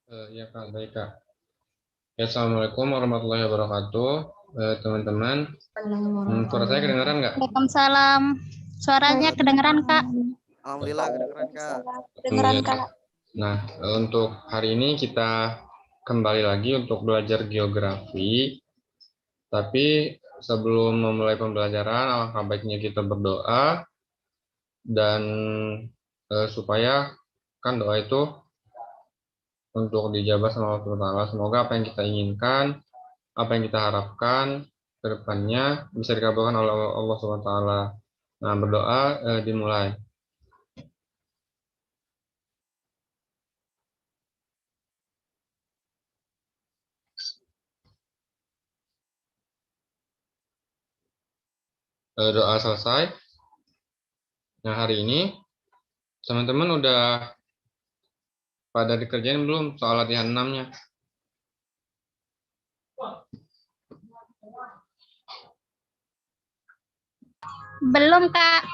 Ya Kak, baik Kak. Ya, Assalamualaikum warahmatullahi wabarakatuh. Teman-teman, suara saya kedengaran nggak? Waalaikumsalam. Suaranya kedengeran, Kak. Alhamdulillah kedengeran Kak. Kedengeran, Kak. Nah, untuk hari ini kita kembali lagi untuk belajar geografi. Tapi sebelum memulai pembelajaran, alangkah baiknya kita berdoa dan supaya kan doa itu untuk dijabah sama Allah Subhanahu wa Ta'ala. Semoga apa yang kita inginkan, apa yang kita harapkan ke depannya bisa dikabulkan oleh Allah Subhanahu wa Ta'ala. Nah, berdoa dimulai. Doa selesai. Nah, hari ini teman-teman udah pada dikerjain belum soal latihan 6-nya? Belum, Kak.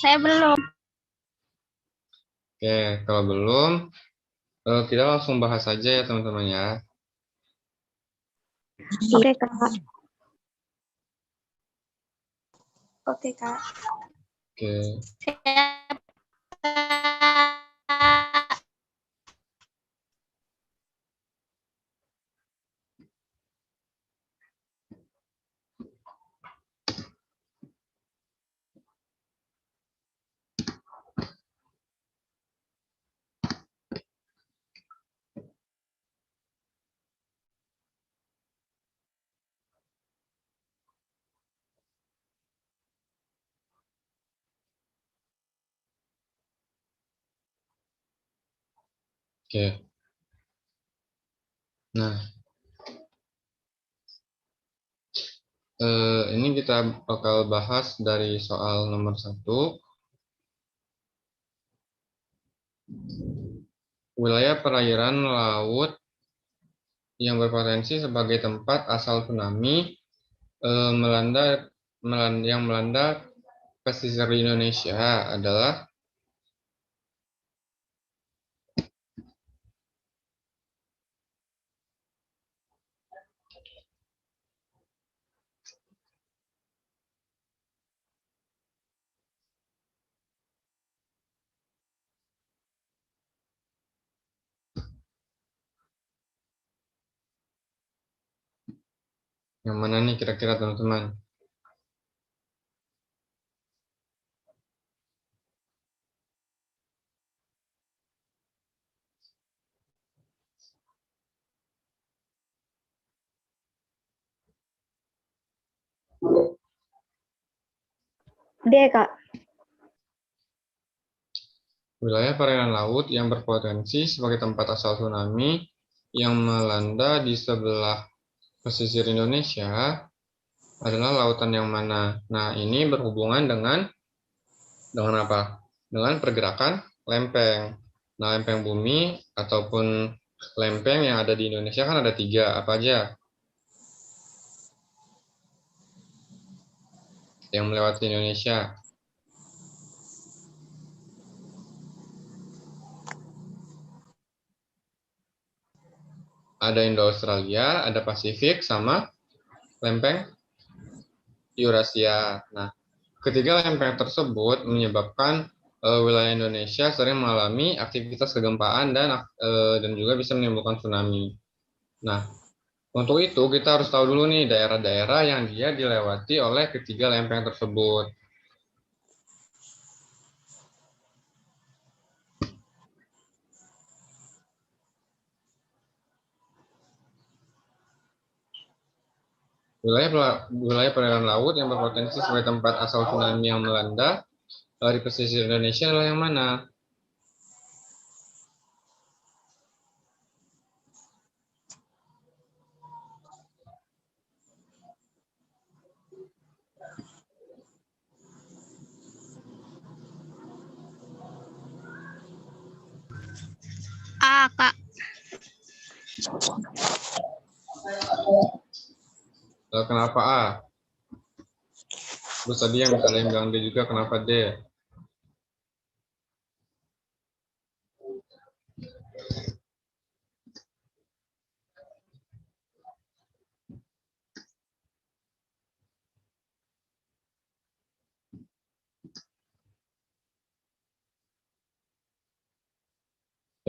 Saya belum. Oke, kalau belum, kita langsung bahas saja ya teman-teman ya. Oke, Kak. Oke, Kak. Oke, Siap, Kak. oke. Nah, ini kita bakal bahas dari soal nomor 1. Wilayah perairan laut yang berpotensi sebagai tempat asal tsunami yang melanda pesisir Indonesia adalah yang mana nih kira-kira teman-teman? D, Kak. Wilayah perairan laut yang berpotensi sebagai tempat asal tsunami yang melanda di sebelah pesisir Indonesia adalah lautan yang mana? Nah, ini berhubungan dengan apa? Dengan pergerakan lempeng. Nah, lempeng bumi ataupun lempeng yang ada di Indonesia kan ada 3, apa aja? Yang melewati Indonesia. Ada Indo-Australia, ada Pasifik, sama lempeng Eurasia. Nah, ketiga lempeng tersebut menyebabkan wilayah Indonesia sering mengalami aktivitas kegempaan dan juga bisa menimbulkan tsunami. Nah, untuk itu kita harus tahu dulu nih daerah-daerah yang dia dilewati oleh ketiga lempeng tersebut. Wilayah perairan laut yang berpotensi sebagai tempat asal tsunami yang melanda dari pesisir Indonesia adalah yang mana? A, Kak. Kenapa A? Terus tadi yang misalnya yang bilang D juga, kenapa D?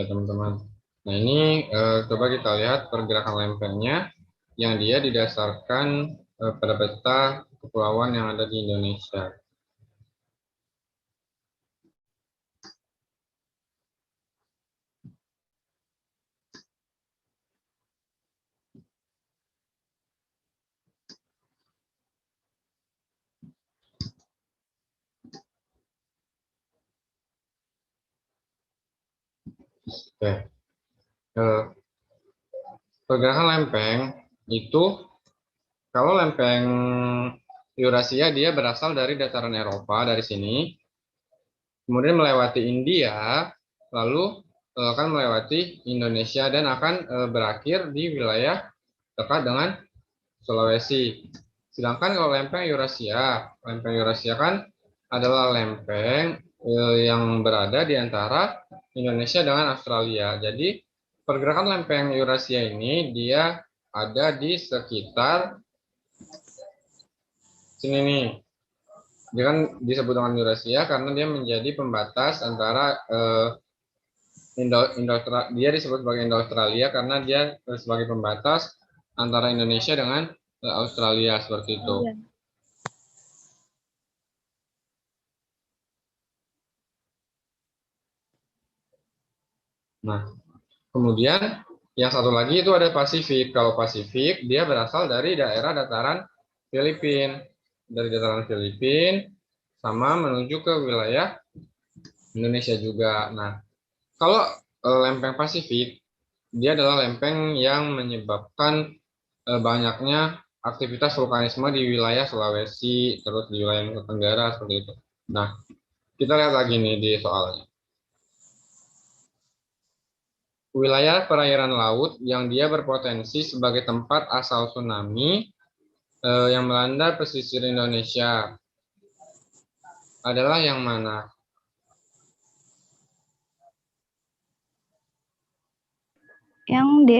ya teman-teman. Nah ini coba kita lihat pergerakan lempengnya yang dia didasarkan pada peta kepulauan yang ada di Indonesia. Oke. Eh, Pergerakan lempeng itu, kalau lempeng Eurasia dia berasal dari dataran Eropa dari sini, kemudian melewati India, lalu akan melewati Indonesia dan akan berakhir di wilayah dekat dengan Sulawesi. Sedangkan kalau lempeng Eurasia kan adalah lempeng yang berada di antara Indonesia dengan Australia. Jadi pergerakan lempeng Eurasia ini dia ada di sekitar sini nih. Dia kan disebut dengan Eurasia karena dia menjadi pembatas antara dia disebut sebagai Indo-Australia karena dia sebagai pembatas antara Indonesia dengan Australia seperti itu. Iya. Nah, kemudian yang satu lagi itu ada Pasifik. Kalau Pasifik dia berasal dari daerah dataran Filipina. Dari dataran Filipina sama menuju ke wilayah Indonesia juga. Nah, kalau lempeng Pasifik dia adalah lempeng yang menyebabkan banyaknya aktivitas vulkanisme di wilayah Sulawesi, terus di wilayah Nusa Tenggara seperti itu. Nah, kita lihat lagi nih di soalnya. Wilayah perairan laut yang dia berpotensi sebagai tempat asal tsunami yang melanda pesisir Indonesia adalah yang mana? Yang D.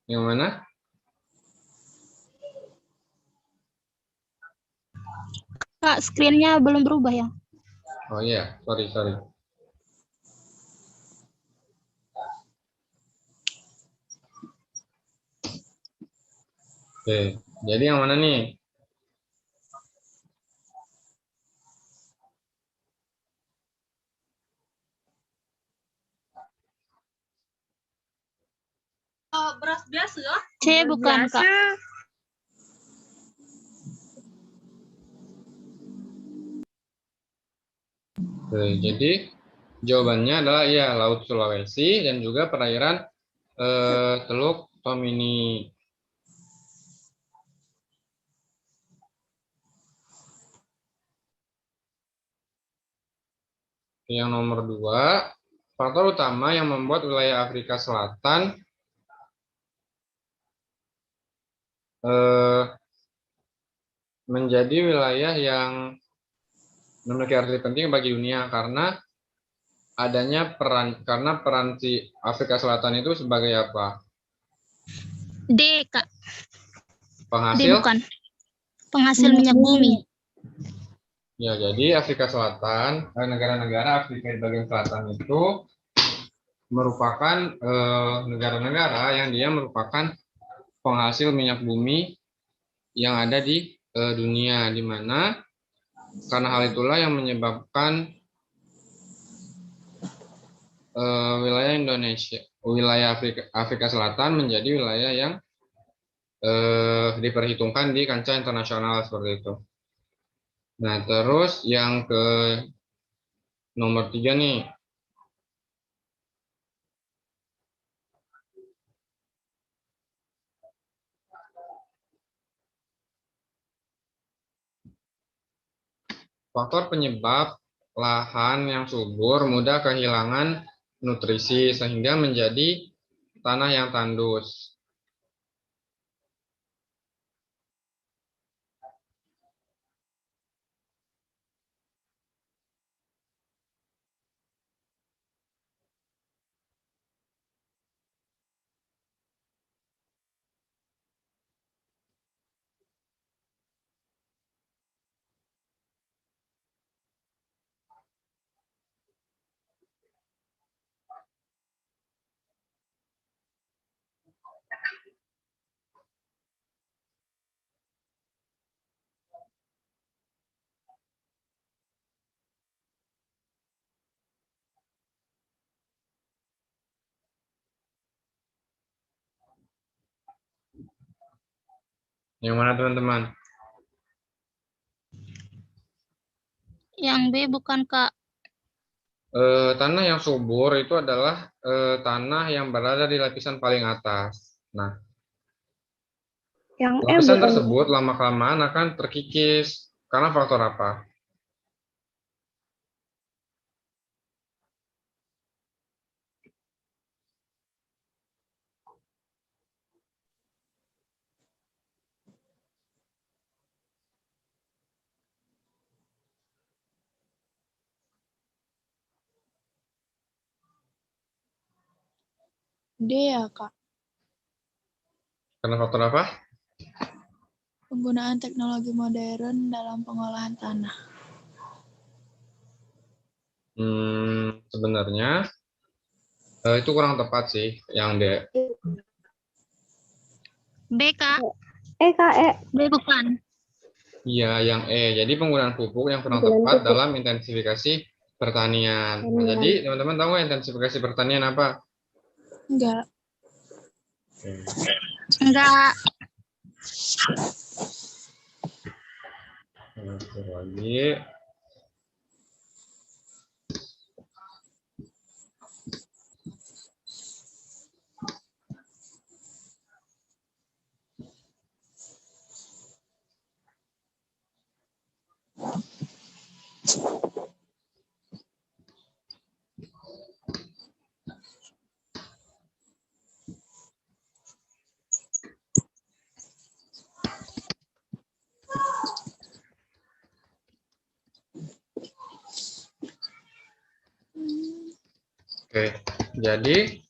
Yang mana? Kak, screen-nya belum berubah ya? Oh iya, sorry, sorry. Oke, jadi yang mana nih? Beras biasa ya? C bukan, Kak. Oke, jadi jawabannya adalah iya, Laut Sulawesi dan juga perairan Teluk Tomini. Yang nomor 2, faktor utama yang membuat wilayah Afrika Selatan menjadi wilayah yang memiliki arti penting bagi dunia karena peran si Afrika Selatan itu sebagai apa? D, Kak. D Penghasil? bukan. Penghasil minyak bumi. Ya, jadi Afrika Selatan, negara-negara Afrika di bagian selatan itu merupakan negara-negara yang dia merupakan penghasil minyak bumi yang ada di dunia, di mana karena hal itulah yang menyebabkan wilayah Afrika Selatan menjadi wilayah yang diperhitungkan di kancah internasional seperti itu. Nah, terus yang ke nomor 3 nih, faktor penyebab lahan yang subur mudah kehilangan nutrisi sehingga menjadi tanah yang tandus. Yang mana teman-teman? Yang B bukan, Kak. Tanah yang subur itu adalah tanah yang berada di lapisan paling atas. Nah, Yang E lapisan bukan. tersebut lama-kelamaan akan terkikis. Karena faktor apa? D ya, Kak. Karena faktor apa? Penggunaan teknologi modern dalam pengolahan tanah. Sebenarnya itu kurang tepat sih yang D. B, Kak. Kak, E. B bukan. Iya, yang E. Jadi penggunaan pupuk yang kurang Penggunaan tepat pupuk. dalam intensifikasi pertanian. Nah, jadi teman-teman tahu nggak intensifikasi pertanian apa? Enggak. Enggak. Lagi. Oke, jadi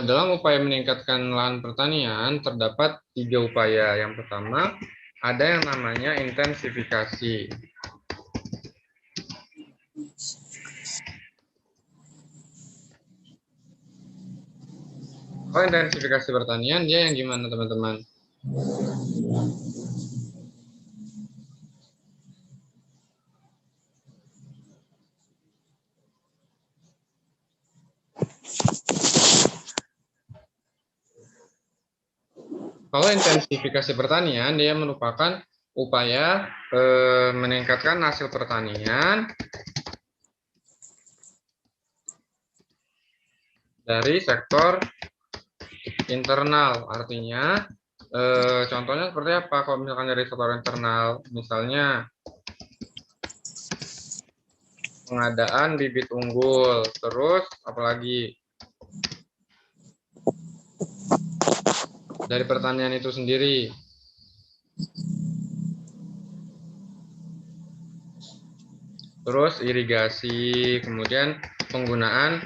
dalam upaya meningkatkan lahan pertanian terdapat 3 upaya. Yang pertama, ada yang namanya intensifikasi. Kalau intensifikasi pertanian, dia yang gimana teman-teman? Kalau intensifikasi pertanian, dia merupakan upaya meningkatkan hasil pertanian dari sektor internal. Artinya, contohnya seperti apa? Kalau misalkan dari sektor internal, misalnya pengadaan bibit unggul, terus apalagi dari pertanian itu sendiri. Terus irigasi, kemudian penggunaan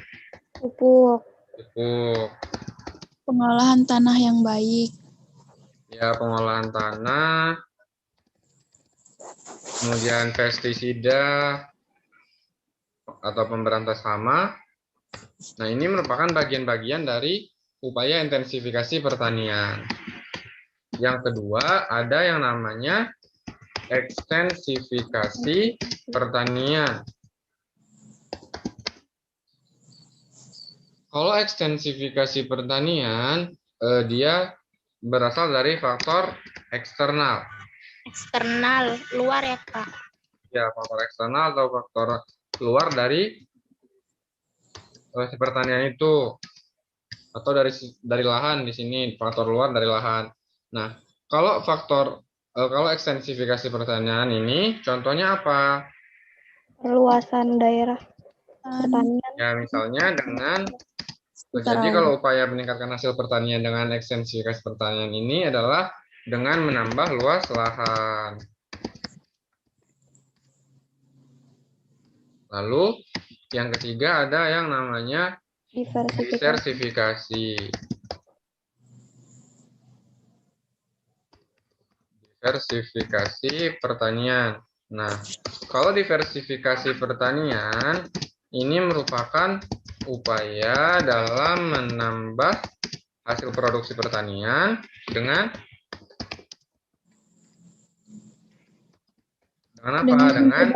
Pupuk. pupuk. Pengolahan tanah yang baik. Ya, pengolahan tanah, kemudian pestisida atau pemberantas hama. Nah, ini merupakan bagian-bagian dari upaya intensifikasi pertanian. Yang kedua, ada yang namanya ekstensifikasi pertanian. Kalau ekstensifikasi pertanian, dia berasal dari faktor eksternal. Eksternal, luar ya, Kak. Ya, faktor eksternal atau faktor keluar dari si pertanian itu, atau dari lahan di sini, faktor luar dari lahan. Nah, kalau kalau ekstensifikasi pertanian ini, contohnya apa? Perluasan daerah pertanian. Ya, misalnya jadi kalau upaya meningkatkan hasil pertanian dengan ekstensifikasi pertanian ini adalah dengan menambah luas lahan. Lalu yang ketiga ada yang namanya diversifikasi. Diversifikasi pertanian. Nah, kalau diversifikasi pertanian ini merupakan upaya dalam menambah hasil produksi pertanian dengan apa? Dengan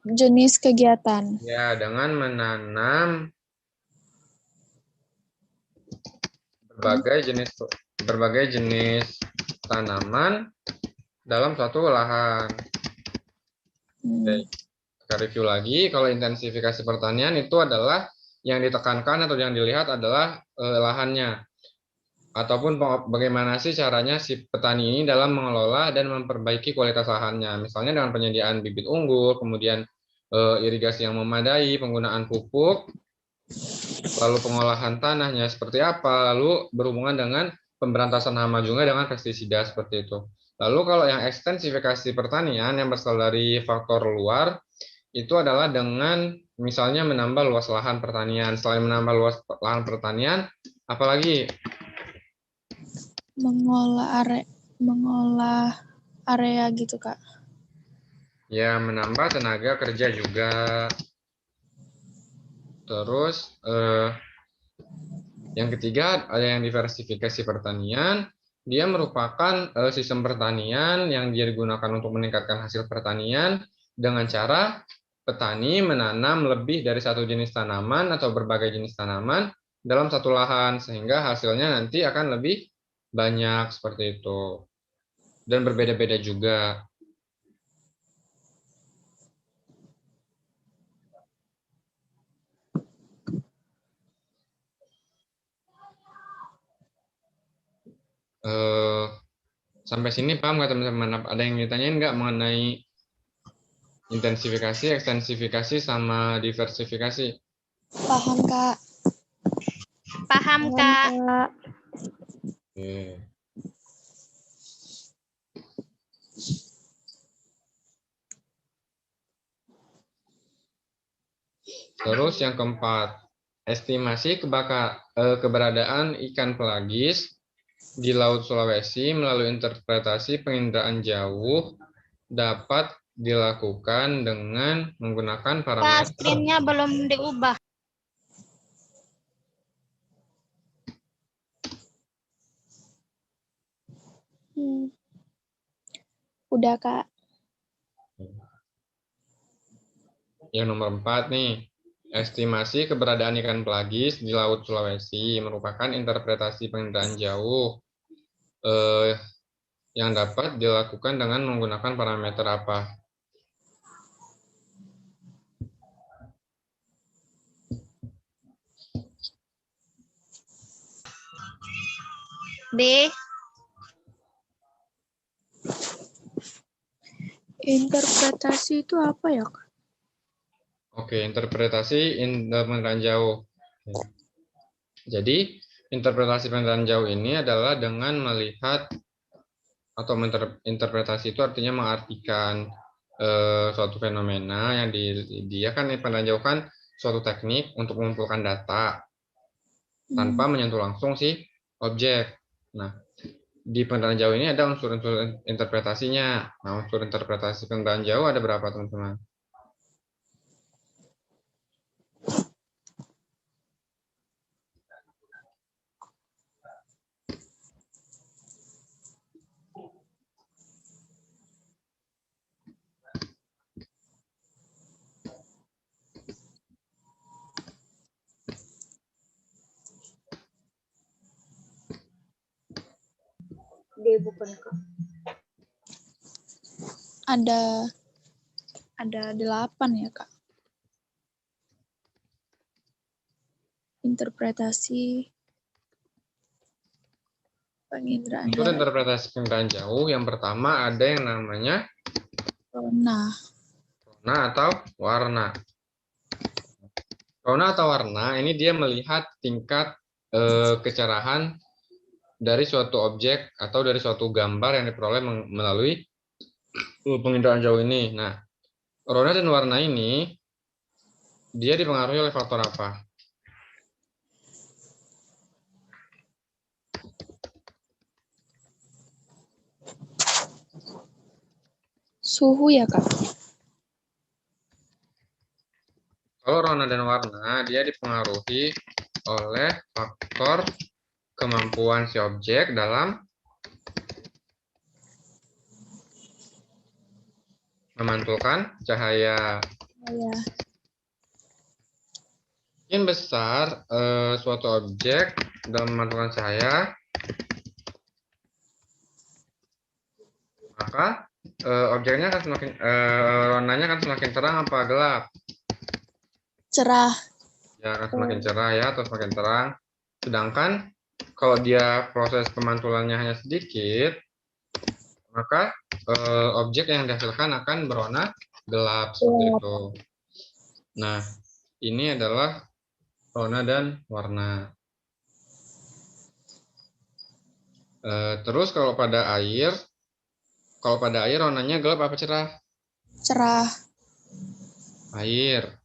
jenis kegiatan. Ya, dengan menanam berbagai jenis tanaman dalam suatu lahan. Oke, kita review lagi. Kalau intensifikasi pertanian itu adalah yang ditekankan atau yang dilihat adalah lahannya. Ataupun bagaimana sih caranya si petani ini dalam mengelola dan memperbaiki kualitas lahannya. Misalnya dengan penyediaan bibit unggul, kemudian irigasi yang memadai, penggunaan pupuk, lalu pengolahan tanahnya seperti apa, lalu berhubungan dengan pemberantasan hama juga dengan pestisida seperti itu. Lalu kalau yang ekstensifikasi pertanian yang berasal dari faktor luar, itu adalah dengan misalnya menambah luas lahan pertanian. Selain menambah luas lahan pertanian, apalagi? Mengolah area gitu, Kak. Ya, menambah tenaga kerja juga. Terus yang ketiga ada yang diversifikasi pertanian. Dia merupakan sistem pertanian yang dia digunakan untuk meningkatkan hasil pertanian dengan cara petani menanam lebih dari satu jenis tanaman atau berbagai jenis tanaman dalam satu lahan sehingga hasilnya nanti akan lebih banyak seperti itu. Dan berbeda-beda juga. Sampai sini paham nggak teman-teman? Ada yang ditanyain nggak mengenai intensifikasi, ekstensifikasi, sama diversifikasi? Paham, Kak. Paham, Kak. Oke. Terus yang keempat, estimasi keberadaan ikan pelagis di Laut Sulawesi melalui interpretasi penginderaan jauh dapat dilakukan dengan menggunakan Kak, parameter. screen-nya belum diubah. Udah, Kak. Yang nomor 4 nih, estimasi keberadaan ikan pelagis di Laut Sulawesi merupakan interpretasi penginderaan jauh yang dapat dilakukan dengan menggunakan parameter apa? B. Interpretasi itu apa ya, Kak? Oke, interpretasi penginderaan jauh. Jadi, interpretasi penginderaan jauh ini adalah dengan melihat atau interpretasi itu artinya mengartikan suatu fenomena yang dia kan penginderaan jauh kan suatu teknik untuk mengumpulkan data tanpa menyentuh langsung si objek. Nah, di penginderaan jauh ini ada unsur-unsur interpretasinya. Nah, unsur interpretasi penginderaan jauh ada berapa, teman-teman? Ada 8 ya, Kak. Interpretasi penginderaan Unsur jauh. interpretasi penginderaan jauh yang pertama ada yang namanya Rona. rona atau warna. Rona atau warna ini dia melihat tingkat kecerahan dari suatu objek atau dari suatu gambar yang diperoleh melalui penginderaan jauh ini. Nah, rona dan warna ini dia dipengaruhi oleh faktor apa? Suhu ya, Kak? Kalau rona dan warna dia dipengaruhi oleh faktor kemampuan si objek dalam memantulkan cahaya. Semakin besar suatu objek dalam memantulkan cahaya, maka objeknya akan semakin warnanya akan semakin terang apa gelap? Cerah. Ya, akan semakin cerah ya, atau semakin terang. Sedangkan kalau dia proses pemantulannya hanya sedikit, maka objek yang dihasilkan akan berwarna gelap seperti itu. Nah, ini adalah rona dan warna. Terus kalau pada air warnanya gelap apa cerah? Cerah. Air.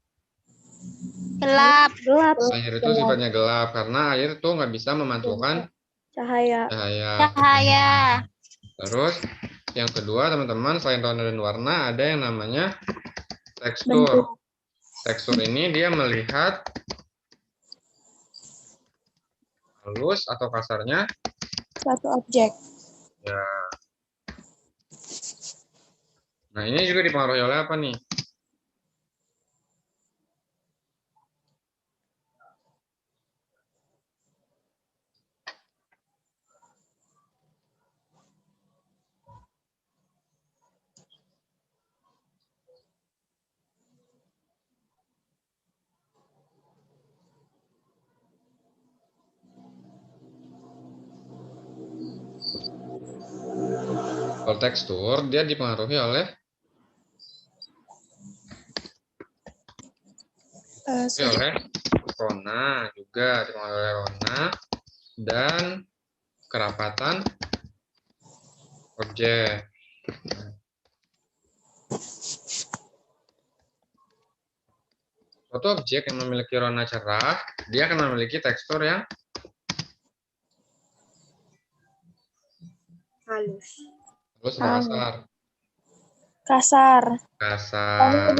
Gelap. Gelap. Air itu sifatnya gelap karena air itu nggak bisa memantulkan Cahaya. cahaya. Cahaya. Terus yang kedua teman-teman, selain rona dan warna ada yang namanya tekstur. Bentuk. Tekstur ini dia melihat halus atau kasarnya Suatu objek. ya. Nah, ini juga dipengaruhi oleh apa nih? Kalau tekstur dia dipengaruhi oleh rona, juga dipengaruhi oleh rona dan kerapatan objek. Suatu objek yang memiliki rona cerah, dia akan memiliki tekstur yang halus atau kasar. Kasar. Kasar.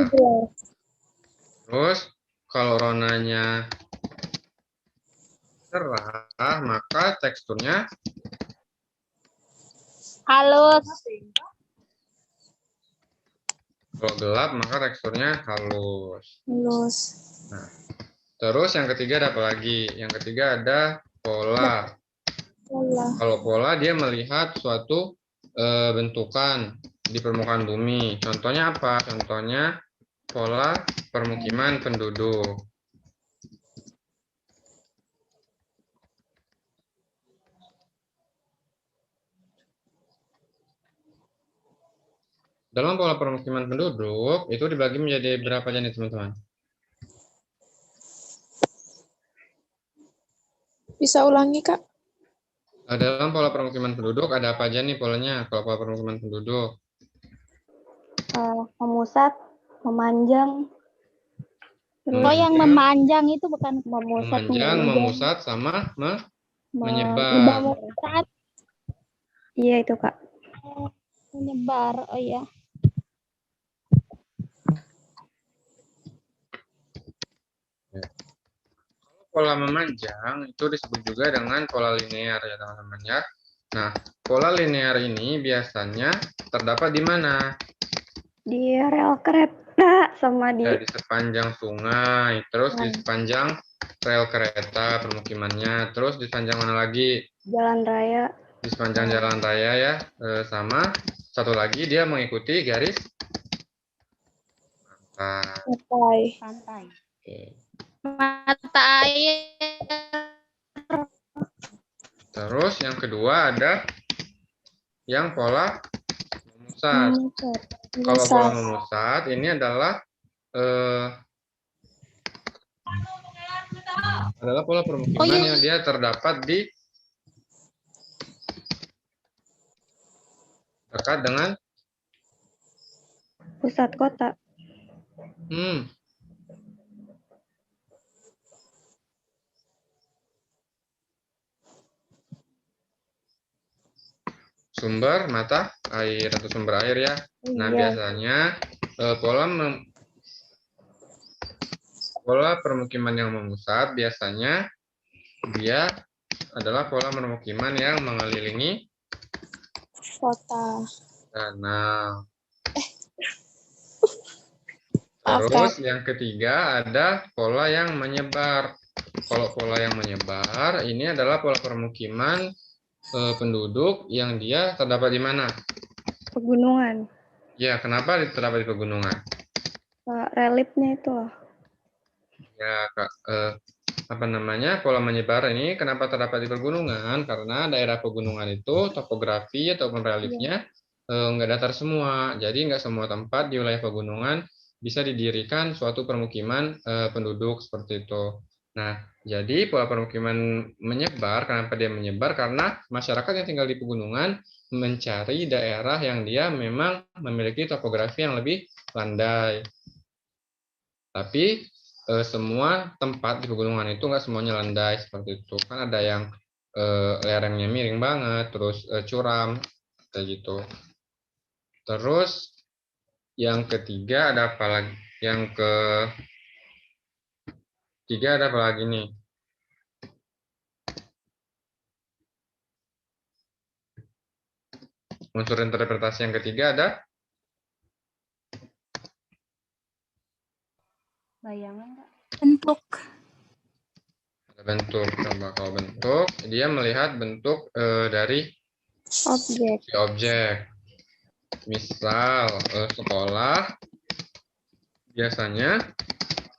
Terus kalau ronanya cerah, maka teksturnya Halus. kalau gelap, maka teksturnya halus. Halus. Nah, terus yang ketiga ada apa lagi? Yang ketiga ada pola. Kalau pola dia melihat suatu bentukan di permukaan bumi. Contohnya apa? Contohnya pola permukiman penduduk. Dalam pola permukiman penduduk itu dibagi menjadi berapa jenis, teman-teman? Bisa ulangi, Kak? Dalam pola permukiman penduduk ada apa aja nih polanya? Kalau pola permukiman penduduk Memusat, memanjang. Oh, yang memanjang itu bukan memanjang, memusat, sama menyebar. memusat, Iya itu, Kak. menyebar. Oh ya. Pola memanjang itu disebut juga dengan pola linear ya teman-teman ya. Nah, pola linear ini biasanya terdapat di mana? Di rel kereta sama di Ya, di sepanjang sungai, terus di sepanjang rel kereta permukimannya, terus di sepanjang mana lagi? jalan raya. Di sepanjang jalan raya ya, sama satu lagi dia mengikuti garis pantai. Pantai. Oke. Mata air. Terus yang kedua ada yang pola memusat. Kalau pola memusat ini adalah pola permukiman yang dia terdapat di dekat dengan Pusat kota. Sumber mata air atau sumber air ya. Nah, biasanya pola permukiman yang memusat biasanya dia adalah pola permukiman yang mengelilingi Kota. danau. Terus yang ketiga ada pola yang menyebar. Kalau pola yang menyebar ini adalah pola permukiman penduduk yang dia terdapat di mana? pegunungan. Ya, kenapa terdapat di pegunungan? Reliefnya itu loh. Ya, Kak, apa namanya, pola menyebar ini kenapa terdapat di pegunungan? Karena daerah pegunungan itu topografi ataupun reliefnya nggak datar semua. Jadi nggak semua tempat di wilayah pegunungan bisa didirikan suatu permukiman penduduk seperti itu. Nah, jadi pola permukiman menyebar, kenapa dia menyebar? Karena masyarakat yang tinggal di pegunungan mencari daerah yang dia memang memiliki topografi yang lebih landai. Tapi semua tempat di pegunungan itu nggak semuanya landai seperti itu. Kan ada yang lerengnya miring banget, terus curam, kayak gitu. Terus yang ketiga ada apa lagi? Yang ketiga ada apa lagi nih? Unsur interpretasi yang ketiga ada? Bayangan nggak? Bentuk. Ada bentuk. Coba kalau bentuk, dia melihat bentuk dari Objek. si objek. Misal sekolah biasanya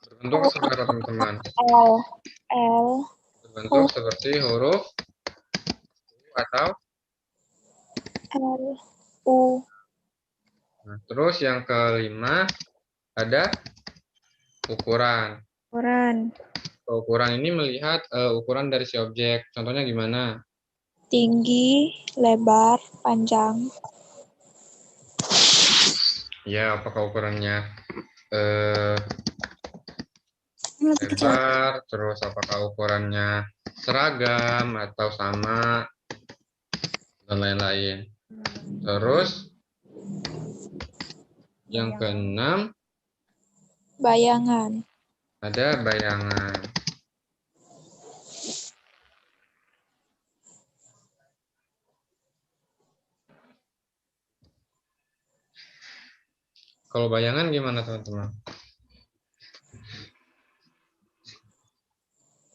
berbentuk seperti apa teman-teman? L. Berbentuk seperti huruf U atau L. U. Nah, terus yang kelima ada ukuran. Ukuran. Ukuran ini melihat ukuran dari si objek. Contohnya gimana? Tinggi, lebar, panjang. Ya, apakah ukurannya Lebih kecil. lebar, terus apakah ukurannya seragam atau sama, dan lain-lain. Terus yang keenam Bayangan. ada bayangan. Kalau bayangan gimana teman-teman?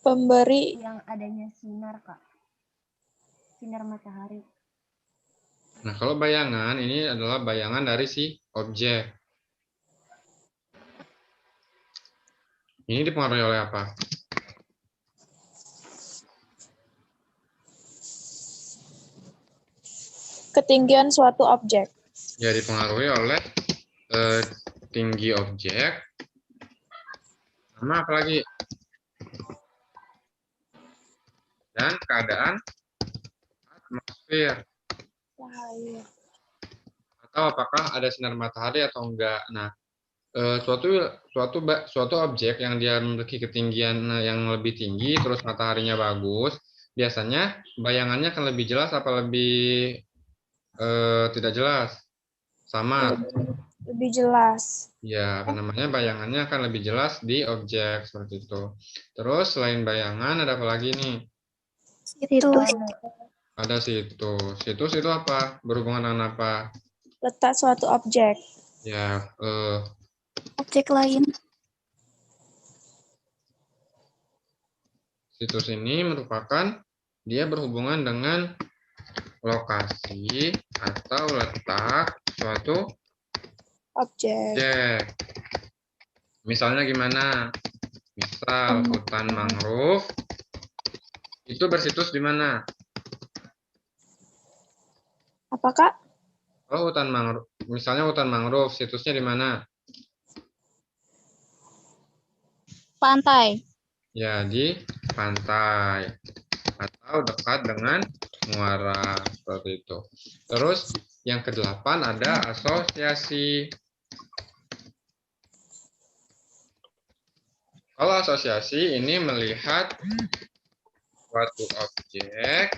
Pemberi. Yang adanya sinar, Kak. Sinar matahari. Nah, kalau bayangan ini adalah bayangan dari si objek. Ini dipengaruhi oleh apa? Ketinggian suatu objek. Ya, dipengaruhi oleh tinggi objek. Sama apa lagi? Dan keadaan atmosfer. Cahaya. Atau apakah ada sinar matahari atau enggak. Nah, suatu objek yang dia memiliki ketinggian yang lebih tinggi, terus mataharinya bagus, biasanya bayangannya akan lebih jelas apa lebih tidak jelas? Sama. Lebih jelas. Ya, apa namanya, bayangannya akan lebih jelas di objek seperti itu. Terus selain bayangan ada apa lagi nih? Situs. Ada situs. Situs itu apa? Berhubungan dengan apa? Letak suatu objek. Ya, Objek lain. situs ini merupakan dia berhubungan dengan lokasi atau letak suatu Objek. objek. Misalnya gimana? Misal hutan mangrove itu bersitus di mana? Apakah? Oh, hutan mangrove. Misalnya hutan mangrove, situsnya di mana? Pantai. Ya, di pantai atau dekat dengan muara seperti itu. Terus yang kedelapan ada asosiasi. Kalau asosiasi ini melihat suatu objek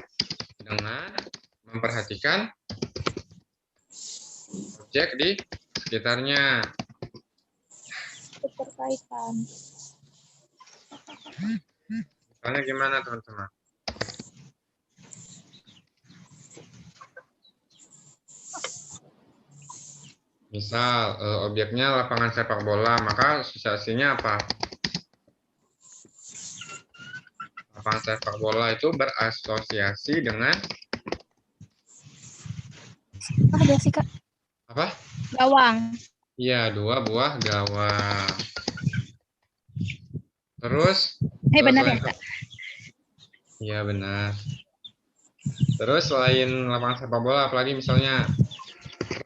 dengan memperhatikan objek di sekitarnya. Keterkaitan. Misalnya gimana teman-teman? Misal objeknya lapangan sepak bola, maka asosiasinya apa? Lapangan sepak bola itu berasosiasi dengan Ada sih, Kak. Apa? Gawang. Iya, 2 buah gawang. Terus Benar ya, selain Kak? iya benar. Terus selain lapangan sepak bola, apalagi misalnya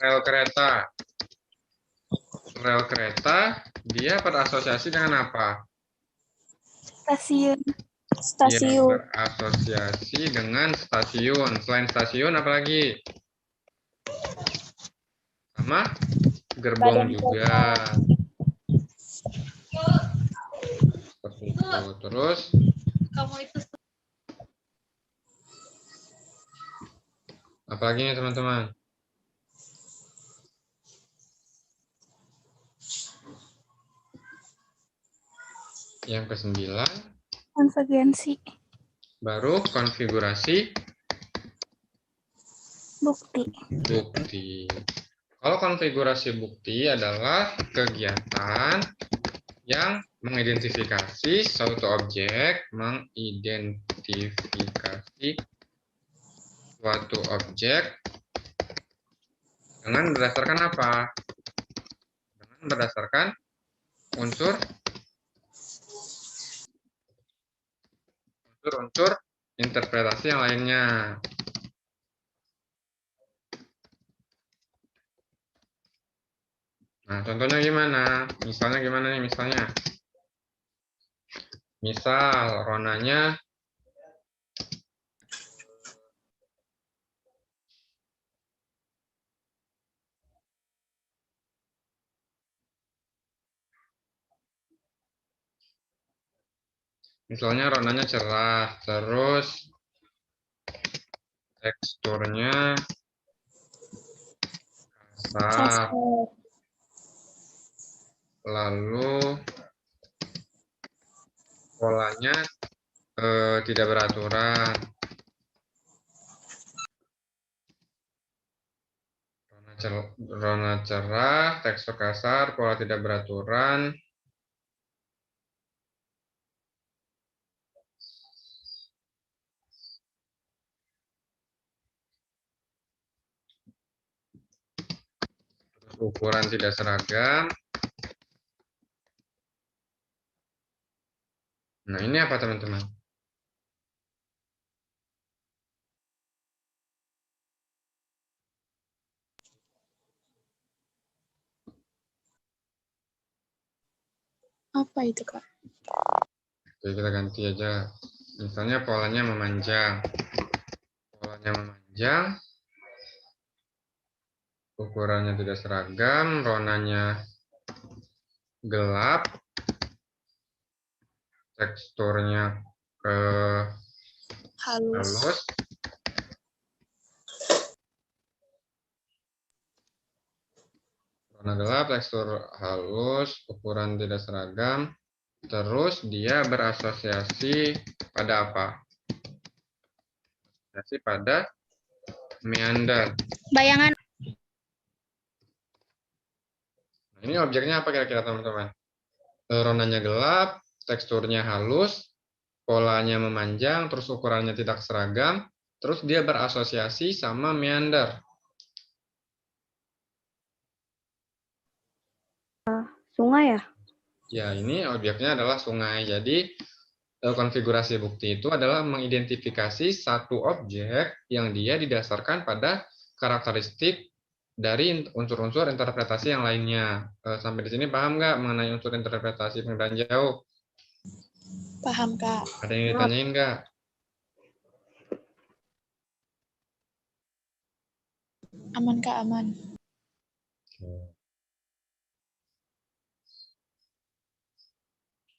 rel kereta. Rel kereta dia berasosiasi dengan apa? Stasiun. Dia Stasiun. berasosiasi dengan stasiun. Selain stasiun, apalagi? Sama gerbong Badan juga. Seperti itu. Terus Kamu itu apalagi nih teman-teman? Yang ke-9 Konvergensi. baru konfigurasi Bukti. bukti. Kalau konfigurasi bukti adalah kegiatan yang mengidentifikasi suatu objek, dengan berdasarkan apa? Dengan berdasarkan unsur-unsur interpretasi yang lainnya. Nah, contohnya gimana? Misalnya gimana nih misalnya? Misal ronanya cerah, terus teksturnya kasar, lalu polanya tidak beraturan. Rona cerah, tekstur kasar, pola tidak beraturan. Ukuran tidak seragam. Nah, ini apa teman-teman? Apa itu, Kak? Oke, kita ganti aja. Misalnya polanya memanjang. Polanya memanjang. Ukurannya tidak seragam, ronanya gelap, teksturnya halus, warna gelap, tekstur halus, ukuran tidak seragam, terus dia berasosiasi pada apa? Asosiasi pada meander. Bayangan. Nah, ini objeknya apa kira-kira teman-teman? Ronanya gelap, teksturnya halus, polanya memanjang, terus ukurannya tidak seragam, terus dia berasosiasi sama meander. Sungai ya? Ya, ini objeknya adalah sungai. Jadi, konfigurasi bukti itu adalah mengidentifikasi satu objek yang dia didasarkan pada karakteristik dari unsur-unsur interpretasi yang lainnya. Sampai di sini paham nggak mengenai unsur interpretasi pengendalian jauh? Paham, Kak. Ada yang ditanyain nggak? Aman, Kak, aman.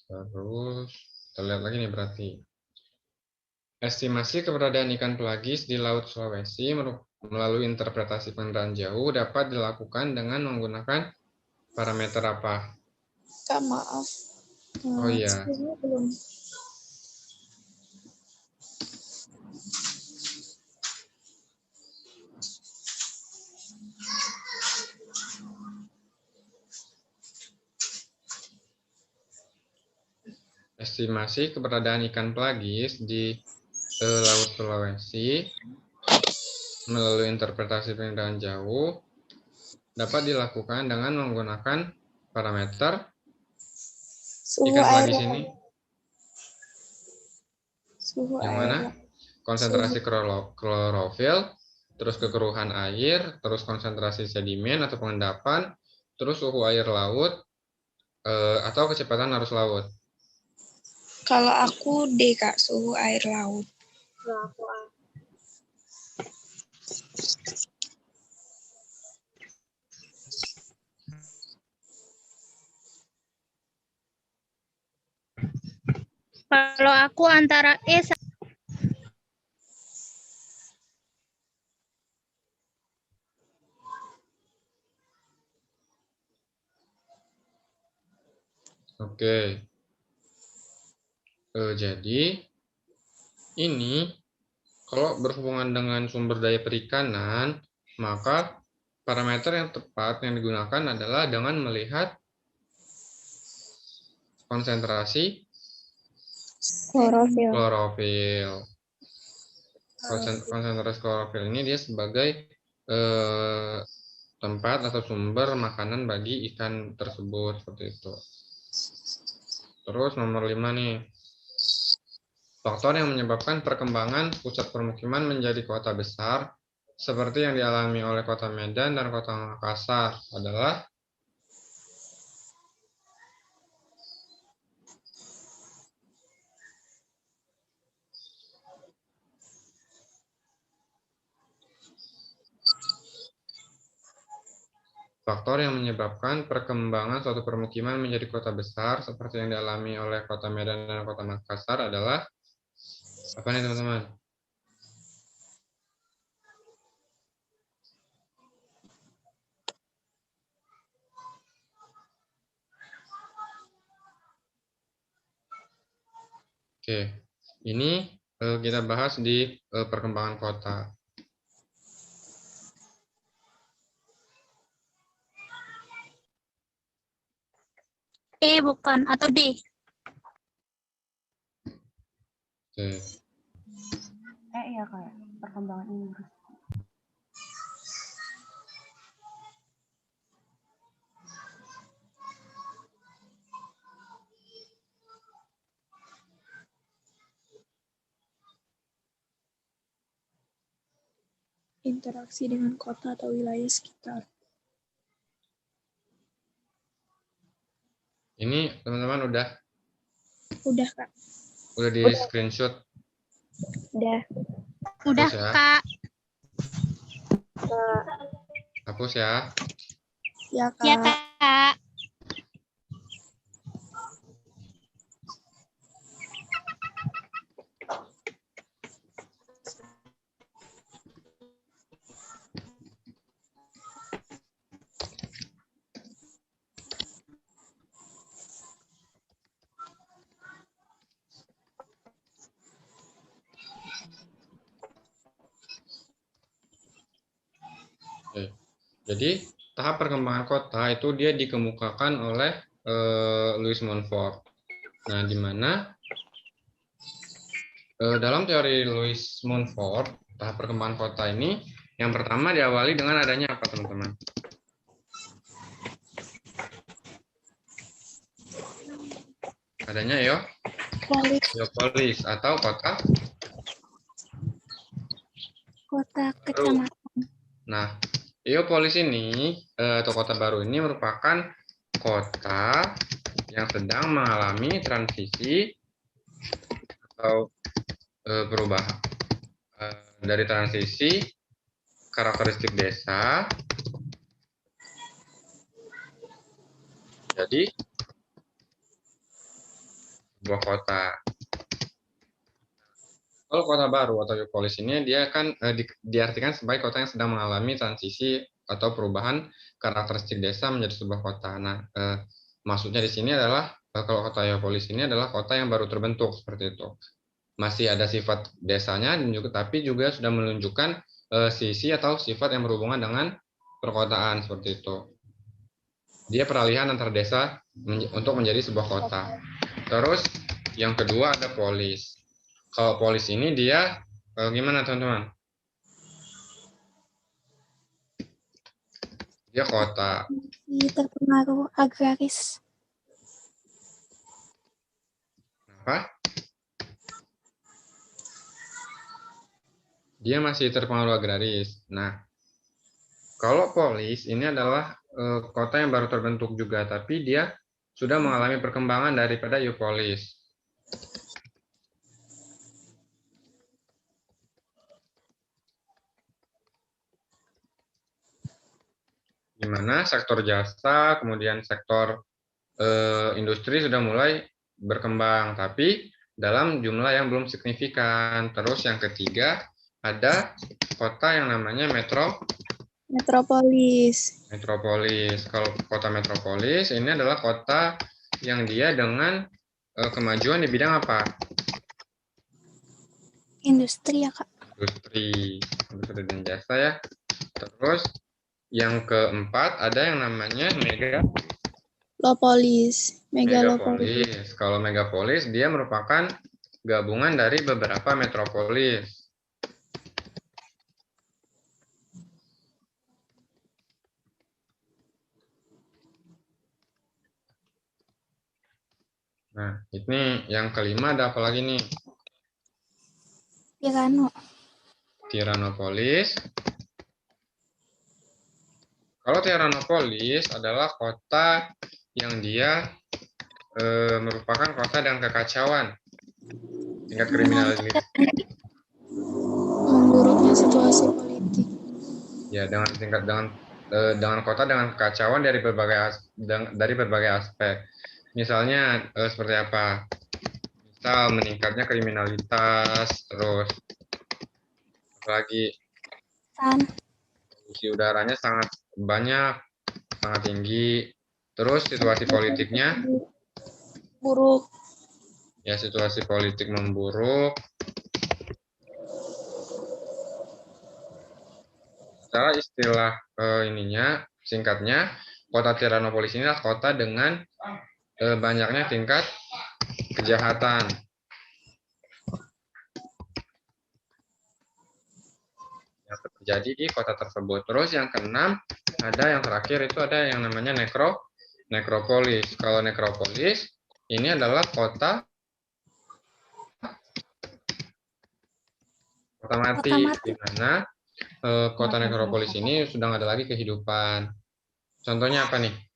Terus, kita lihat lagi nih berarti. Estimasi keberadaan ikan pelagis di Laut Sulawesi melalui interpretasi pengendalian jauh dapat dilakukan dengan menggunakan parameter apa? Kak, maaf. Oh iya. Screen-nya belum. Estimasi keberadaan ikan pelagis di Laut Sulawesi melalui interpretasi pengendalian jauh dapat dilakukan dengan menggunakan parameter Suhu dikasih air lagi sini, Suhu yang air mana laut. konsentrasi klorofil, terus kekeruhan air, terus konsentrasi sedimen atau pengendapan, terus suhu air laut, atau kecepatan arus laut. Kalau aku D, Kak, suhu air laut. Kalau aku antara E Oke. Jadi ini kalau berhubungan dengan sumber daya perikanan, maka parameter yang tepat yang digunakan adalah dengan melihat konsentrasi Klorofil. klorofil. Konsentrasi klorofil ini dia sebagai tempat atau sumber makanan bagi ikan tersebut, seperti itu. Terus nomor 5 nih. Faktor yang menyebabkan perkembangan pusat permukiman menjadi kota besar seperti yang dialami oleh Kota Medan dan Kota Makassar adalah faktor yang menyebabkan perkembangan suatu permukiman menjadi kota besar seperti yang dialami oleh Kota Medan dan Kota Makassar adalah apa nih teman-teman? Oke, ini kita bahas di perkembangan kota. E bukan atau D? Oke. Iya kayak perkembangan Inggris. Interaksi dengan kota atau wilayah sekitar. Ini teman-teman udah Kak. Udah di screenshot? Udah. Udah, Hapus ya. Kak. Hapus ya. Ya, Kak. Ya, Kak. Oke. Jadi tahap perkembangan kota itu dia dikemukakan oleh Louis Montfort. Nah, di mana dalam teori Louis Montfort, tahap perkembangan kota ini yang pertama diawali dengan adanya apa, teman-teman? Adanya geopolis atau kota kecamatan. Nah, geopolis ini atau kota baru ini merupakan kota yang sedang mengalami transisi atau perubahan dari transisi karakteristik desa jadi sebuah kota. Kalau kota baru atau geopolis ini dia akan diartikan sebagai kota yang sedang mengalami transisi atau perubahan karakteristik desa menjadi sebuah kota. Nah, maksudnya di sini adalah kalau kota geopolis ini adalah kota yang baru terbentuk seperti itu. Masih ada sifat desanya dan juga tapi juga sudah menunjukkan sisi atau sifat yang berhubungan dengan perkotaan seperti itu. Dia peralihan antar desa untuk menjadi sebuah kota. Terus yang kedua ada polis. Kalau polis ini dia gimana teman-teman? Dia kota. Masih terpengaruh agraris. Kenapa? Dia masih terpengaruh agraris. Nah, kalau polis ini adalah kota yang baru terbentuk juga, tapi dia sudah mengalami perkembangan daripada eupolis. Di mana sektor jasa, kemudian sektor industri sudah mulai berkembang, tapi dalam jumlah yang belum signifikan. Terus yang ketiga, ada kota yang namanya Metropolis. metropolis. Kalau kota metropolis ini adalah kota yang dia dengan kemajuan di bidang apa? Industri ya, Kak. Industri dan jasa ya. Terus yang keempat ada yang namanya Megalopolis. megapolis. Kalau megapolis dia merupakan gabungan dari beberapa metropolis. Nah, ini yang kelima ada apa lagi nih? Tiranopolis. Kalau Tiranopolis adalah kota yang dia merupakan kota dengan kekacauan, tingkat kriminalitas. Memburuknya situasi politik. Ya, dengan kota dengan kekacauan dari berbagai aspek. Misalnya seperti apa? Misal meningkatnya kriminalitas, terus lagi polusi udaranya sangat banyak, sangat tinggi. Terus situasi politiknya buruk. Ya, situasi politik memburuk. Secara istilah singkatnya, kota Tiranopolis ini adalah kota dengan banyaknya tingkat kejahatan. Yang terjadi di kota tersebut. Terus yang keenam, yang terakhir itu ada yang namanya nekropolis. Kalau nekropolis ini adalah kota mati, di mana kota nekropolis ini sudah nggak ada lagi kehidupan. Contohnya apa nih?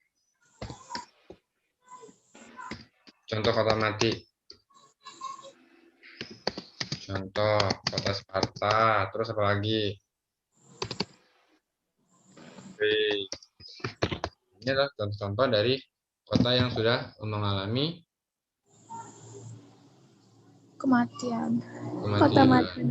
Contoh kota mati. Contoh kota Sparta. Terus apa lagi? Ini adalah contoh-contoh dari kota yang sudah mengalami Kematian. Kota mati.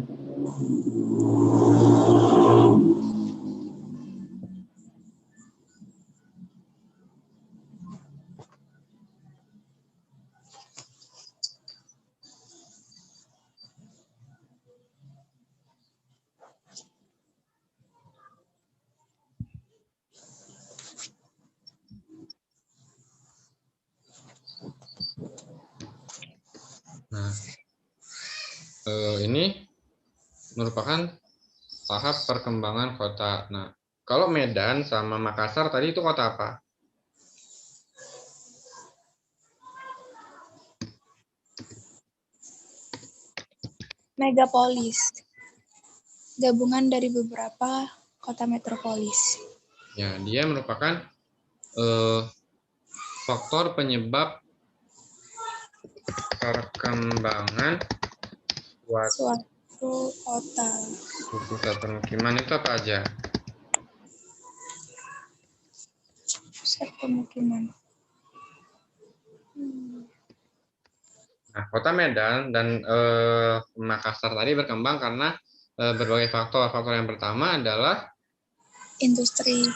Nah, ini merupakan tahap perkembangan kota. Nah, kalau Medan sama Makassar tadi itu kota apa? Megapolis. Gabungan dari beberapa kota metropolis. Ya, dia merupakan faktor penyebab perkembangan suatu kota. Pusat permukiman itu apa aja? Pusat pemukiman. Nah, kota Medan dan Makassar tadi berkembang karena berbagai faktor. Faktor yang pertama adalah industri.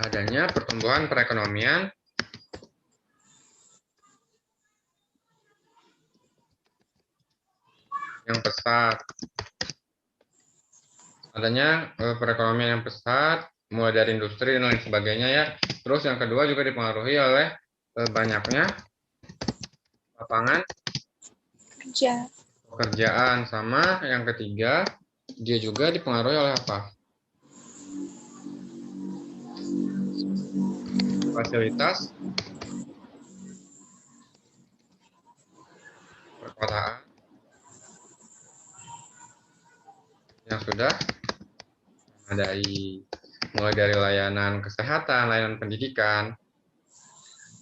Adanya pertumbuhan perekonomian yang pesat. Adanya perekonomian yang pesat, mulai dari industri dan lain sebagainya ya. Terus yang kedua juga dipengaruhi oleh banyaknya lapangan pekerjaan. Sama yang ketiga, dia juga dipengaruhi oleh apa? fasilitas perkotaan yang sudah memadai, mulai dari layanan kesehatan, layanan pendidikan.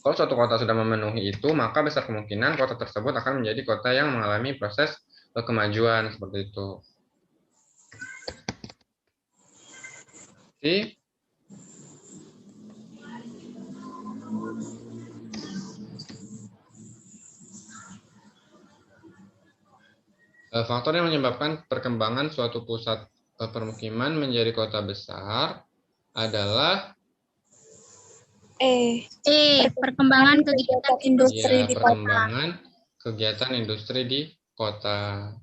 Kalau suatu kota sudah memenuhi itu, maka besar kemungkinan kota tersebut akan menjadi kota yang mengalami proses kemajuan seperti itu. Jadi, faktor yang menyebabkan perkembangan suatu pusat permukiman menjadi kota besar adalah Perkembangan kegiatan industri ya, di kota. perkembangan kegiatan industri di kota.